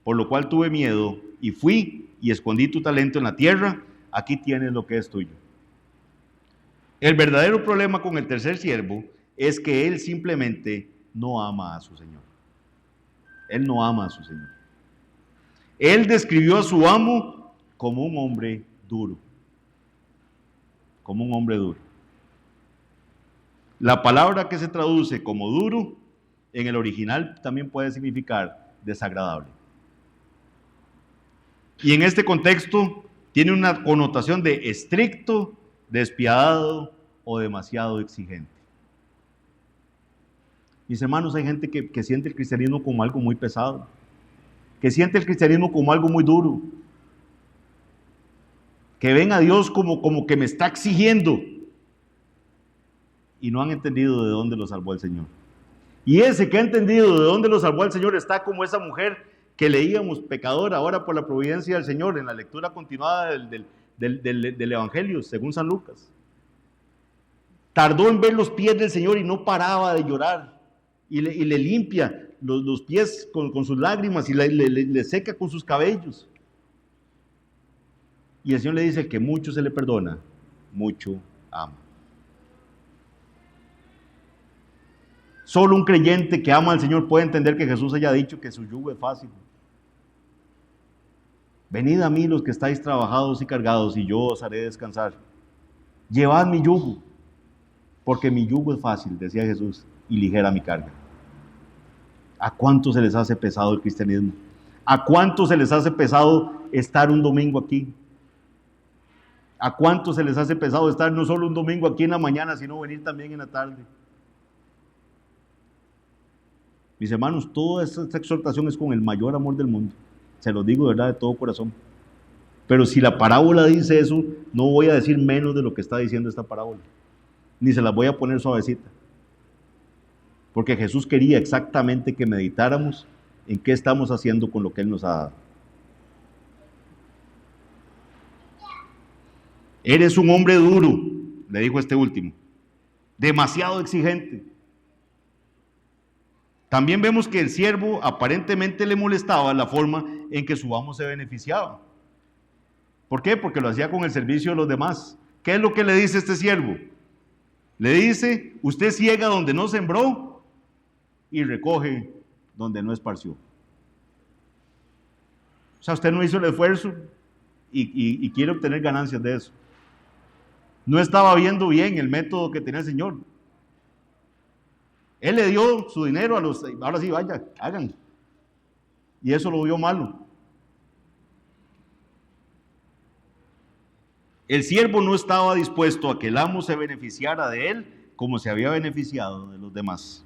Speaker 1: Por lo cual tuve miedo y fui y escondí tu talento en la tierra. Aquí tienes lo que es tuyo. El verdadero problema con el tercer siervo es que él simplemente no ama a su Señor. Él no ama a su Señor. Él describió a su amo como un hombre duro. Como un hombre duro. La palabra que se traduce como duro, en el original también puede significar desagradable. Y en este contexto tiene una connotación de estricto, despiadado o demasiado exigente. Mis hermanos, hay gente que siente el cristianismo como algo muy pesado, que siente el cristianismo como algo muy duro, que ven a Dios como que me está exigiendo y no han entendido de dónde lo salvó el Señor. Y ese que ha entendido de dónde lo salvó el Señor está como esa mujer que leíamos, pecadora, ahora por la providencia del Señor, en la lectura continuada del Evangelio, según San Lucas. Tardó en ver los pies del Señor y no paraba de llorar. Y le limpia los pies con sus lágrimas y le seca con sus cabellos. Y el Señor le dice que mucho se le perdona, mucho ama. Solo un creyente que ama al Señor puede entender que Jesús haya dicho que su yugo es fácil. Venid a mí los que estáis trabajados y cargados y yo os haré descansar. Llevad mi yugo, porque mi yugo es fácil, decía Jesús, y ligera mi carga. ¿A cuánto se les hace pesado el cristianismo? ¿A cuánto se les hace pesado estar un domingo aquí? ¿A cuánto se les hace pesado estar no solo un domingo aquí en la mañana, sino venir también en la tarde? Mis hermanos, toda esta exhortación es con el mayor amor del mundo. Se lo digo de verdad de todo corazón. Pero si la parábola dice eso, no voy a decir menos de lo que está diciendo esta parábola. Ni se las voy a poner suavecita. Porque Jesús quería exactamente que meditáramos en qué estamos haciendo con lo que Él nos ha dado. Eres un hombre duro, le dijo este último. Demasiado exigente. También vemos que el siervo aparentemente le molestaba la forma en que su amo se beneficiaba. ¿Por qué? Porque lo hacía con el servicio de los demás. ¿Qué es lo que le dice este siervo? Le dice, usted ciega donde no sembró y recoge donde no esparció. O sea, usted no hizo el esfuerzo y quiere obtener ganancias de eso. No estaba viendo bien el método que tenía el Señor. Él le dio su dinero a los, ahora sí, vaya, hagan. Y eso lo vio malo. El siervo no estaba dispuesto a que el amo se beneficiara de él como se había beneficiado de los demás.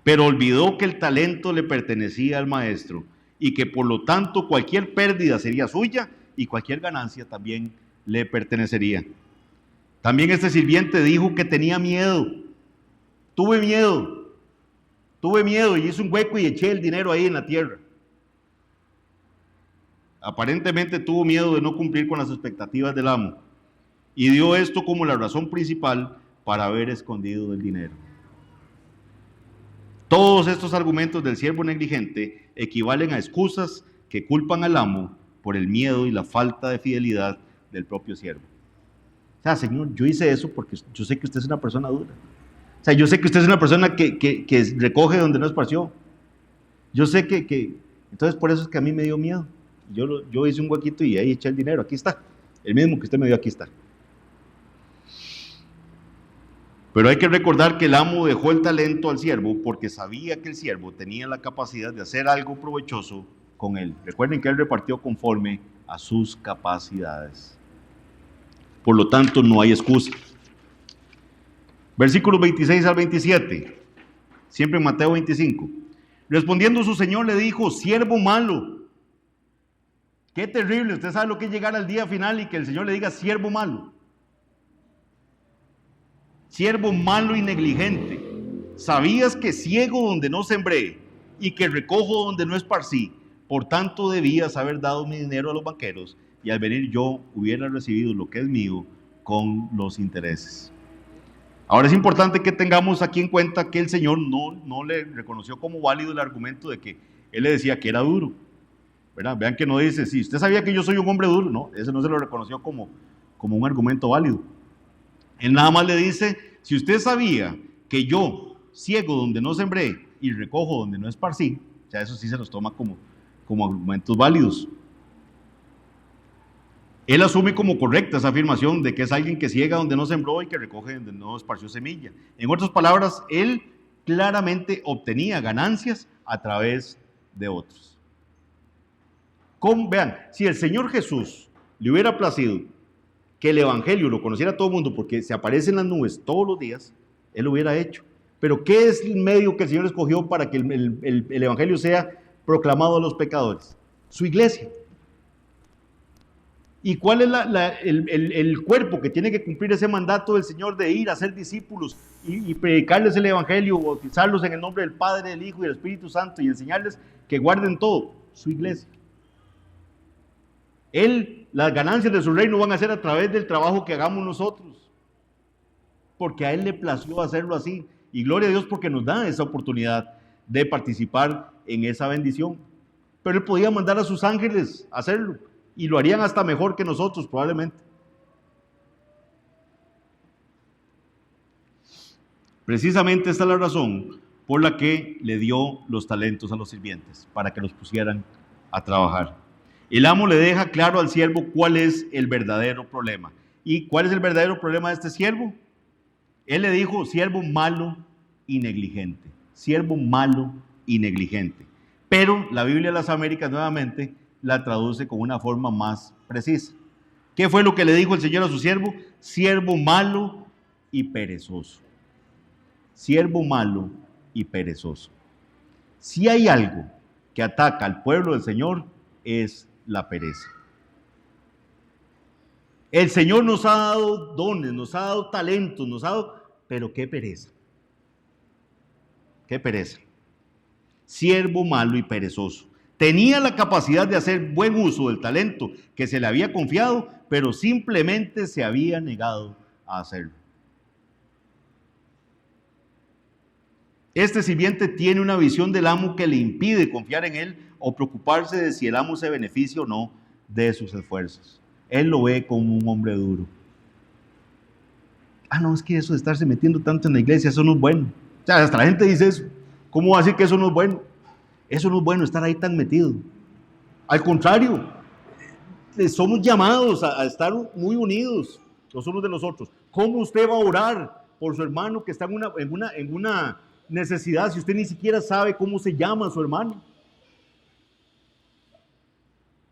Speaker 1: Pero olvidó que el talento le pertenecía al maestro y que por lo tanto cualquier pérdida sería suya y cualquier ganancia también le pertenecería. También este sirviente dijo que tenía miedo. Tuve miedo y hice un hueco y eché el dinero ahí en la tierra. Aparentemente tuvo miedo de no cumplir con las expectativas del amo y dio esto como la razón principal para haber escondido el dinero. Todos estos argumentos del siervo negligente equivalen a excusas que culpan al amo por el miedo y la falta de fidelidad del propio siervo. O sea, Señor, yo hice eso porque yo sé que usted es una persona dura. O sea, yo sé que usted es una persona que recoge donde no esparció. Yo sé que entonces por eso es que a mí me dio miedo. Yo hice un huequito y ahí eché el dinero. Aquí está. El mismo que usted me dio, aquí está. Pero hay que recordar que el amo dejó el talento al siervo porque sabía que el siervo tenía la capacidad de hacer algo provechoso con él. Recuerden que él repartió conforme a sus capacidades. Por lo tanto, no hay excusa. Versículos 26 al 27, siempre en Mateo 25. Respondiendo su señor le dijo, siervo malo. Qué terrible, usted sabe lo que es llegar al día final y que el Señor le diga siervo malo. Siervo malo y negligente. Sabías que ciego donde no sembré y que recojo donde no esparcí. Por tanto debías haber dado mi dinero a los banqueros y al venir yo hubiera recibido lo que es mío con los intereses. Ahora es importante que tengamos aquí en cuenta que el Señor no le reconoció como válido el argumento de que Él le decía que era duro, ¿verdad? Vean que no dice, si usted sabía que yo soy un hombre duro, no, ese no se lo reconoció como un argumento válido. Él nada más le dice, si usted sabía que yo ciego donde no sembré y recojo donde no esparcí, o sea, eso sí se los toma como argumentos válidos. Él asume como correcta esa afirmación de que es alguien que ciega donde no sembró y que recoge donde no esparció semilla. En otras palabras, él claramente obtenía ganancias a través de otros. Vean, si el Señor Jesús le hubiera placido que el Evangelio lo conociera todo el mundo porque se aparece en las nubes todos los días, Él lo hubiera hecho. Pero ¿qué es el medio que el Señor escogió para que el Evangelio sea proclamado a los pecadores? Su iglesia. ¿Y cuál es el cuerpo que tiene que cumplir ese mandato del Señor de ir a ser discípulos y predicarles el Evangelio, bautizarlos en el nombre del Padre, del Hijo y del Espíritu Santo y enseñarles que guarden todo? Su iglesia. Las ganancias de su reino van a ser a través del trabajo que hagamos nosotros, porque a Él le plació hacerlo así. Y gloria a Dios porque nos da esa oportunidad de participar en esa bendición. Pero Él podía mandar a sus ángeles a hacerlo. Y lo harían hasta mejor que nosotros, probablemente. Precisamente esta es la razón por la que le dio los talentos a los sirvientes, para que los pusieran a trabajar. El amo le deja claro al siervo cuál es el verdadero problema. ¿Y cuál es el verdadero problema de este siervo? Él le dijo, siervo malo y negligente. Siervo malo y negligente. Pero la Biblia de las Américas nuevamente la traduce con una forma más precisa. ¿Qué fue lo que le dijo el Señor a su siervo? Siervo malo y perezoso. Siervo malo y perezoso. Si hay algo que ataca al pueblo del Señor, es la pereza. El Señor nos ha dado dones, nos ha dado talentos, pero qué pereza. Qué pereza. Siervo malo y perezoso. Tenía la capacidad de hacer buen uso del talento que se le había confiado, pero simplemente se había negado a hacerlo. Este sirviente tiene una visión del amo que le impide confiar en él o preocuparse de si el amo se beneficia o no de sus esfuerzos. Él lo ve como un hombre duro. No, es que eso de estarse metiendo tanto en la iglesia, eso no es bueno. O sea, hasta la gente dice eso. ¿Cómo va a decir que eso no es bueno? Eso no es bueno, estar ahí tan metido. Al contrario, somos llamados a estar muy unidos los unos de los otros. ¿Cómo usted va a orar por su hermano que está en una necesidad si usted ni siquiera sabe cómo se llama su hermano?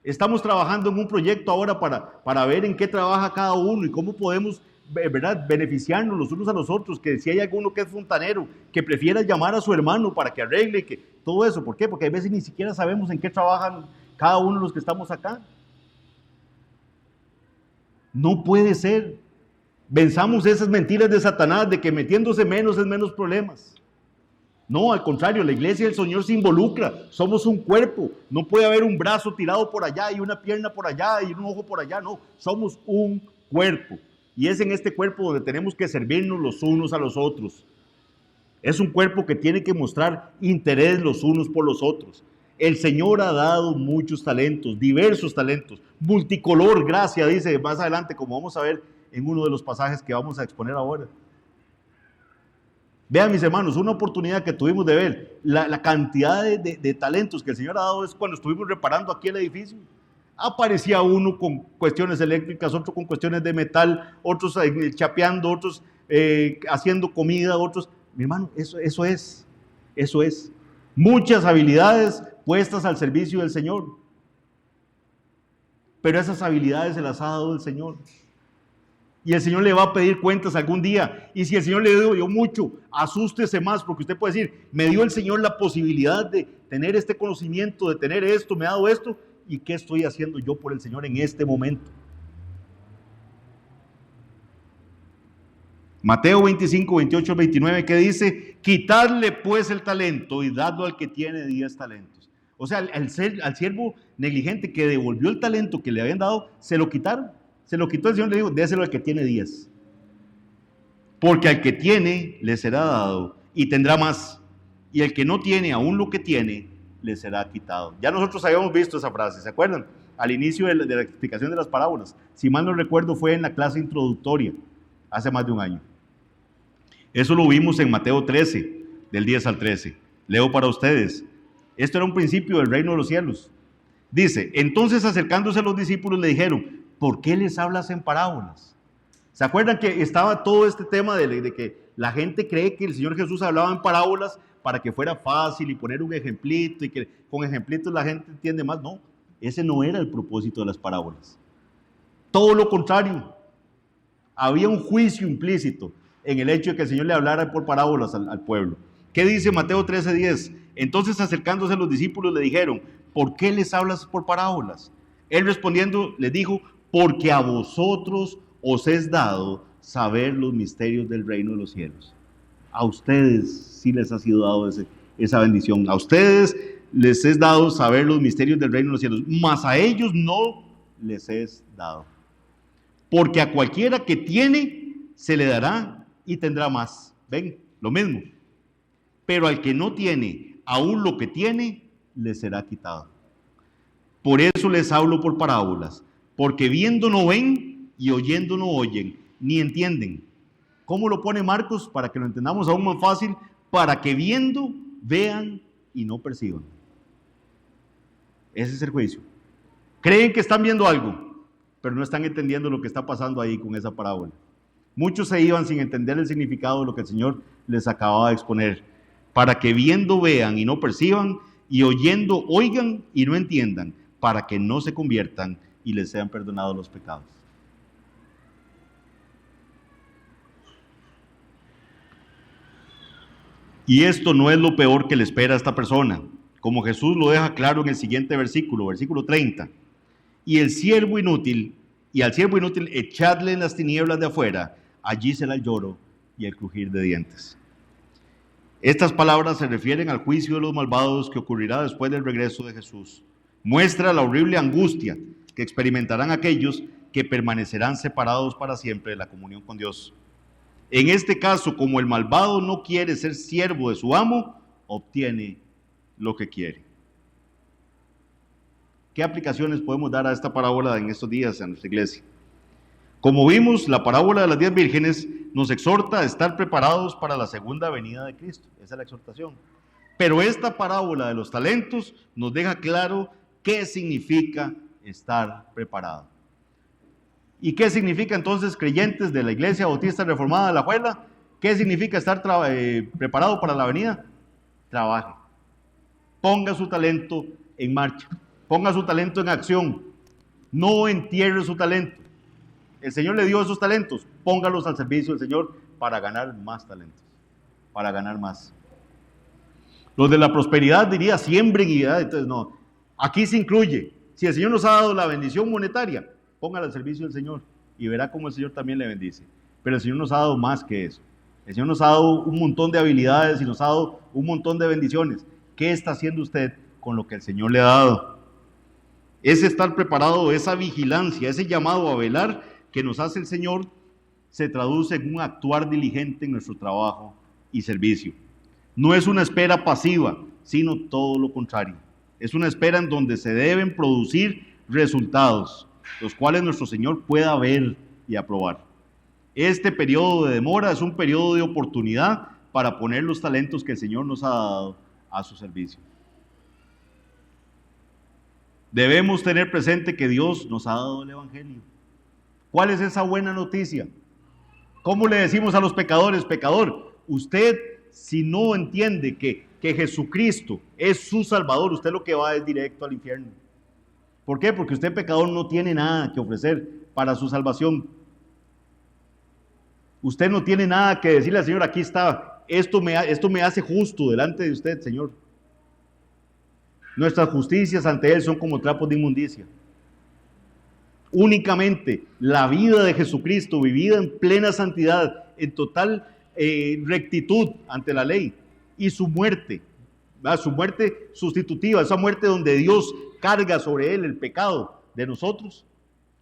Speaker 1: Estamos trabajando en un proyecto ahora para ver en qué trabaja cada uno y cómo podemos, ¿verdad?, beneficiarnos los unos a los otros, que si hay alguno que es fontanero, que prefiera llamar a su hermano para que arregle, que todo eso. ¿Por qué? Porque a veces ni siquiera sabemos en qué trabajan cada uno de los que estamos acá. No puede ser. Venzamos esas mentiras de Satanás de que metiéndose menos es menos problemas. No, al contrario, la iglesia del Señor se involucra. Somos un cuerpo. No puede haber un brazo tirado por allá y una pierna por allá y un ojo por allá. No, somos un cuerpo. Y es en este cuerpo donde tenemos que servirnos los unos a los otros. Es un cuerpo que tiene que mostrar interés los unos por los otros. El Señor ha dado muchos talentos, diversos talentos, multicolor, gracia, dice más adelante, como vamos a ver en uno de los pasajes que vamos a exponer ahora. Vean, mis hermanos, una oportunidad que tuvimos de ver la cantidad de talentos que el Señor ha dado es cuando estuvimos reparando aquí el edificio. Aparecía uno con cuestiones eléctricas, otro con cuestiones de metal, otros chapeando, otros haciendo comida, otros. Mi hermano, eso es. Muchas habilidades puestas al servicio del Señor. Pero esas habilidades se las ha dado el Señor. Y el Señor le va a pedir cuentas algún día. Y si el Señor le dio mucho, asústese más, porque usted puede decir, me dio el Señor la posibilidad de tener este conocimiento, de tener esto, me ha dado esto, ¿y qué estoy haciendo yo por el Señor en este momento? Mateo 25, 28, 29, que dice, quitadle pues el talento y dadlo al que tiene 10 talentos. O sea, al siervo negligente que devolvió el talento que le habían dado, se lo quitaron. Se lo quitó el Señor, le dijo, déselo al que tiene 10. Porque al que tiene, le será dado y tendrá más. Y el que no tiene, aún lo que tiene, le será quitado. Ya nosotros habíamos visto esa frase, ¿se acuerdan? Al inicio de la explicación de las parábolas. Si mal no recuerdo, fue en la clase introductoria, hace más de un año. Eso lo vimos en Mateo 13, del 10 al 13. Leo para ustedes. Esto era un principio del reino de los cielos. Dice, entonces acercándose a los discípulos le dijeron, ¿por qué les hablas en parábolas? ¿Se acuerdan que estaba todo este tema de que la gente cree que el Señor Jesús hablaba en parábolas para que fuera fácil y poner un ejemplito y que con ejemplitos la gente entiende más? No, ese no era el propósito de las parábolas. Todo lo contrario. Había un juicio implícito en el hecho de que el Señor le hablara por parábolas al pueblo. ¿Qué dice Mateo 13:10? Entonces acercándose a los discípulos le dijeron, ¿por qué les hablas por parábolas? Él respondiendo les dijo, porque a vosotros os es dado saber los misterios del reino de los cielos. A ustedes sí les ha sido dado esa bendición. A ustedes les es dado saber los misterios del reino de los cielos, mas a ellos no les es dado. Porque a cualquiera que tiene, se le dará y tendrá más. Ven, lo mismo. Pero al que no tiene, aún lo que tiene, le será quitado. Por eso les hablo por parábolas, porque viendo no ven y oyendo no oyen, ni entienden. ¿Cómo lo pone Marcos? Para que lo entendamos aún más fácil, para que viendo, vean y no perciban. Ese es el juicio. Creen que están viendo algo, pero no están entendiendo lo que está pasando ahí con esa parábola. Muchos se iban sin entender el significado de lo que el Señor les acababa de exponer. Para que viendo vean y no perciban, y oyendo oigan y no entiendan, para que no se conviertan y les sean perdonados los pecados. Y esto no es lo peor que le espera a esta persona, como Jesús lo deja claro en el siguiente versículo 30. Y al siervo inútil echadle en las tinieblas de afuera, allí será el lloro y el crujir de dientes. Estas palabras se refieren al juicio de los malvados que ocurrirá después del regreso de Jesús. Muestra la horrible angustia que experimentarán aquellos que permanecerán separados para siempre de la comunión con Dios. En este caso, como el malvado no quiere ser siervo de su amo, obtiene lo que quiere. ¿Qué aplicaciones podemos dar a esta parábola en estos días en nuestra iglesia? Como vimos, la parábola de las 10 vírgenes nos exhorta a estar preparados para la segunda venida de Cristo. Esa es la exhortación. Pero esta parábola de los talentos nos deja claro qué significa estar preparado. ¿Y qué significa entonces, creyentes de la Iglesia Bautista Reformada de La Juela? ¿Qué significa estar preparado para la venida? Trabaje. Ponga su talento en marcha. Ponga su talento en acción. No entierre su talento. El Señor le dio esos talentos. Póngalos al servicio del Señor para ganar más talentos. Para ganar más. Los de la prosperidad diría siembren y entonces no. Aquí se incluye. Si el Señor nos ha dado la bendición monetaria, póngala al servicio del Señor y verá cómo el Señor también le bendice. Pero el Señor nos ha dado más que eso. El Señor nos ha dado un montón de habilidades y nos ha dado un montón de bendiciones. ¿Qué está haciendo usted con lo que el Señor le ha dado? Ese estar preparado, esa vigilancia, ese llamado a velar que nos hace el Señor, se traduce en un actuar diligente en nuestro trabajo y servicio. No es una espera pasiva, sino todo lo contrario. Es una espera en donde se deben producir resultados, los cuales nuestro Señor pueda ver y aprobar. Este periodo de demora es un periodo de oportunidad para poner los talentos que el Señor nos ha dado a su servicio. Debemos tener presente que Dios nos ha dado el Evangelio. ¿Cuál es esa buena noticia? ¿Cómo le decimos a los pecadores, pecador, usted si no entiende que Jesucristo es su Salvador, usted lo que va es directo al infierno? ¿Por qué? Porque usted, pecador, no tiene nada que ofrecer para su salvación. Usted no tiene nada que decirle al Señor, aquí está, esto me hace justo delante de usted, Señor. Nuestras justicias ante Él son como trapos de inmundicia. Únicamente la vida de Jesucristo, vivida en plena santidad, en total rectitud ante la ley, y su muerte sustitutiva, esa muerte donde Dios carga sobre Él el pecado de nosotros,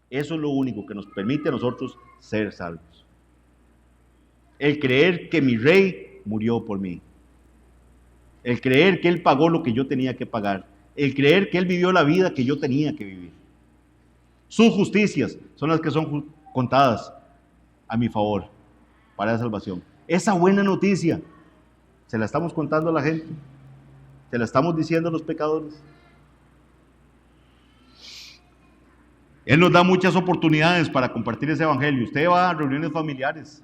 Speaker 1: eso es lo único que nos permite a nosotros ser salvos. El creer que mi Rey murió por mí. El creer que Él pagó lo que yo tenía que pagar. El creer que Él vivió la vida que yo tenía que vivir. Sus justicias son las que son contadas a mi favor para la salvación. Esa buena noticia se la estamos contando a la gente. Se la estamos diciendo a los pecadores. Él nos da muchas oportunidades para compartir ese evangelio. Usted va a reuniones familiares.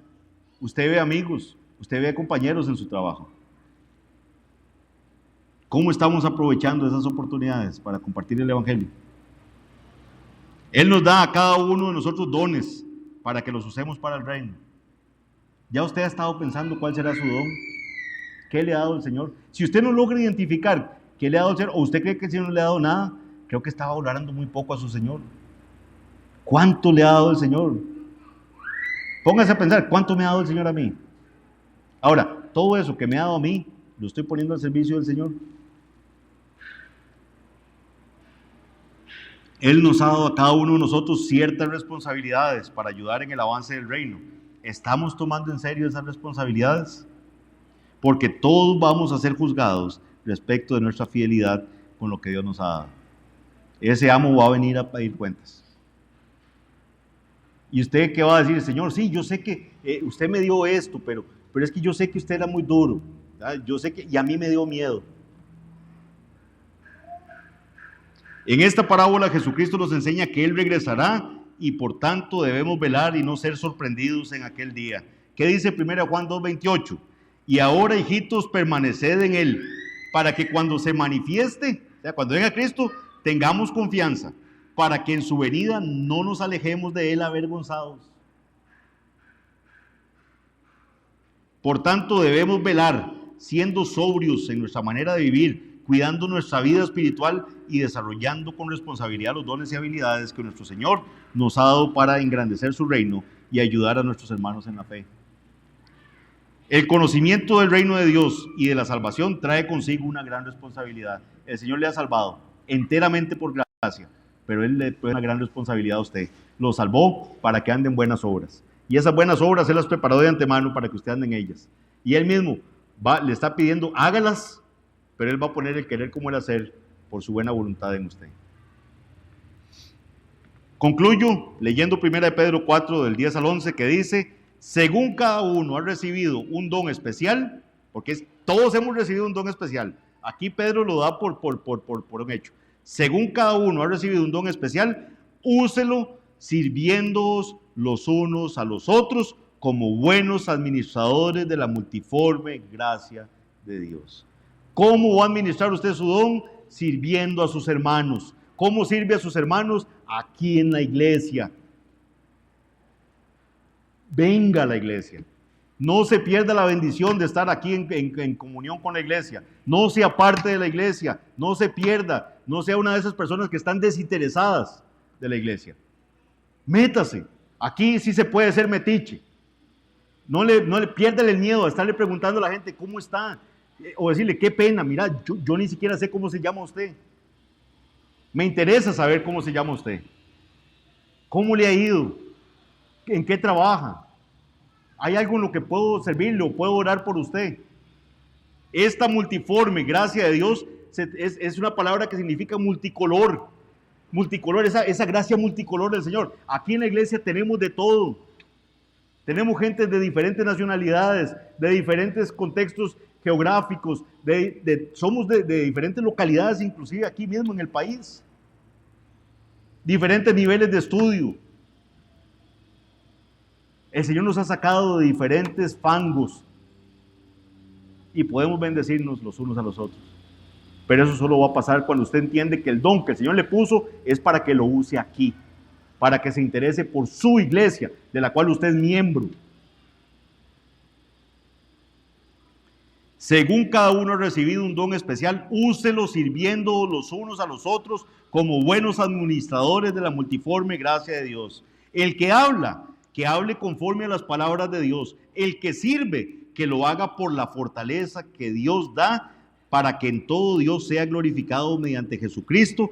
Speaker 1: Usted ve amigos. Usted ve compañeros en su trabajo. ¿Cómo estamos aprovechando esas oportunidades para compartir el evangelio? Él nos da a cada uno de nosotros dones para que los usemos para el reino. ¿Ya usted ha estado pensando cuál será su don? ¿Qué le ha dado el Señor? Si usted no logra identificar qué le ha dado el Señor, o usted cree que el Señor no le ha dado nada, creo que estaba orando muy poco a su Señor. ¿Cuánto le ha dado el Señor? Póngase a pensar, ¿cuánto me ha dado el Señor a mí? Ahora, todo eso que me ha dado a mí, lo estoy poniendo al servicio del Señor. Él nos ha dado a cada uno de nosotros ciertas responsabilidades para ayudar en el avance del reino. ¿Estamos tomando en serio esas responsabilidades? Porque todos vamos a ser juzgados respecto de nuestra fidelidad con lo que Dios nos ha dado. Ese amo va a venir a pedir cuentas. ¿Y usted qué va a decir? Señor, sí, yo sé que usted me dio esto, pero es que yo sé que usted era muy duro. ¿Verdad? Yo sé que, y a mí me dio miedo. En esta parábola Jesucristo nos enseña que Él regresará y por tanto debemos velar y no ser sorprendidos en aquel día. ¿Qué dice 1 Juan 2:28? Y ahora, hijitos, permaneced en Él, para que cuando se manifieste, o sea, cuando venga Cristo, tengamos confianza, para que en su venida no nos alejemos de Él avergonzados. Por tanto, debemos velar, siendo sobrios en nuestra manera de vivir, cuidando nuestra vida espiritual y desarrollando con responsabilidad los dones y habilidades que nuestro Señor nos ha dado para engrandecer su reino y ayudar a nuestros hermanos en la fe. El conocimiento del reino de Dios y de la salvación trae consigo una gran responsabilidad. El Señor le ha salvado enteramente por gracia, pero Él le pone una gran responsabilidad a usted. Lo salvó para que ande en buenas obras. Y esas buenas obras Él las preparó de antemano para que usted ande en ellas. Y Él mismo le está pidiendo, hágalas, pero Él va a poner el querer como el hacer por su buena voluntad en usted. Concluyo leyendo 1 Pedro 4 del 10 al 11 que dice, según cada uno ha recibido un don especial, porque todos hemos recibido un don especial. Aquí Pedro lo da por un hecho. Según cada uno ha recibido un don especial, úselo sirviéndoos los unos a los otros como buenos administradores de la multiforme gracia de Dios. ¿Cómo va a administrar usted su don? Sirviendo a sus hermanos. ¿Cómo sirve a sus hermanos? Aquí en la iglesia. Venga a la iglesia. No se pierda la bendición de estar aquí en comunión con la iglesia. No sea parte de la iglesia. No se pierda. No sea una de esas personas que están desinteresadas de la iglesia. Métase. Aquí sí se puede ser metiche. No le pierda el miedo a estarle preguntando a la gente cómo está. O decirle, qué pena, mira, yo ni siquiera sé cómo se llama usted. Me interesa saber cómo se llama usted. ¿Cómo le ha ido? ¿En qué trabaja? ¿Hay algo en lo que puedo servirle o puedo orar por usted? Esta multiforme gracia de Dios es una palabra que significa multicolor. Multicolor, esa gracia multicolor del Señor. Aquí en la iglesia tenemos de todo. Tenemos gente de diferentes nacionalidades, de diferentes contextos geográficos, somos de diferentes localidades, inclusive aquí mismo en el país. Diferentes niveles de estudio. El Señor nos ha sacado de diferentes fangos y podemos bendecirnos los unos a los otros. Pero eso solo va a pasar cuando usted entiende que el don que el Señor le puso es para que lo use aquí, para que se interese por su iglesia, de la cual usted es miembro. Según cada uno ha recibido un don especial, úselo sirviendo los unos a los otros como buenos administradores de la multiforme gracia de Dios. El que habla, que hable conforme a las palabras de Dios. El que sirve, que lo haga por la fortaleza que Dios da, para que en todo Dios sea glorificado mediante Jesucristo,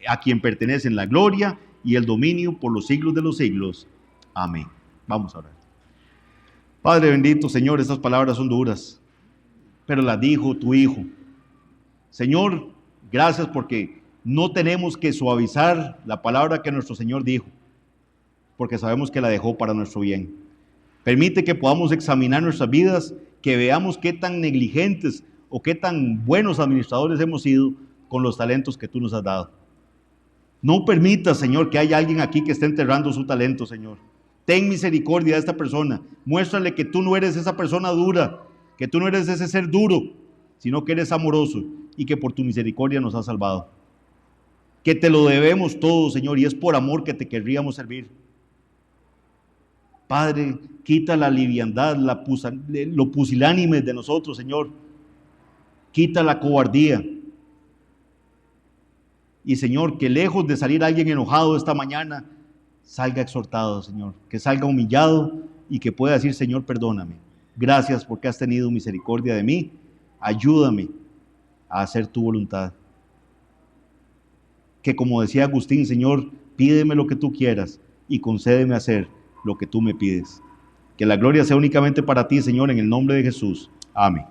Speaker 1: a quien pertenecen la gloria y el dominio por los siglos de los siglos. Amén. Vamos a orar. Padre bendito, Señor, estas palabras son duras, pero las dijo tu Hijo. Señor, gracias porque no tenemos que suavizar la palabra que nuestro Señor dijo, porque sabemos que la dejó para nuestro bien. Permite que podamos examinar nuestras vidas, que veamos qué tan negligentes o qué tan buenos administradores hemos sido con los talentos que tú nos has dado. No permitas, Señor, que haya alguien aquí que esté enterrando su talento, Señor. Ten misericordia de esta persona. Muéstrale que tú no eres esa persona dura, que tú no eres ese ser duro, sino que eres amoroso y que por tu misericordia nos has salvado. Que te lo debemos todo, Señor, y es por amor que te querríamos servir. Padre, quita la liviandad, lo pusilánime de nosotros, Señor. Quita la cobardía. Y, Señor, que lejos de salir alguien enojado esta mañana, salga exhortado, Señor. Que salga humillado y que pueda decir, Señor, perdóname. Gracias porque has tenido misericordia de mí. Ayúdame a hacer tu voluntad. Que como decía Agustín, Señor, pídeme lo que tú quieras y concédeme hacer lo que tú me pides. Que la gloria sea únicamente para ti, Señor, en el nombre de Jesús. Amén.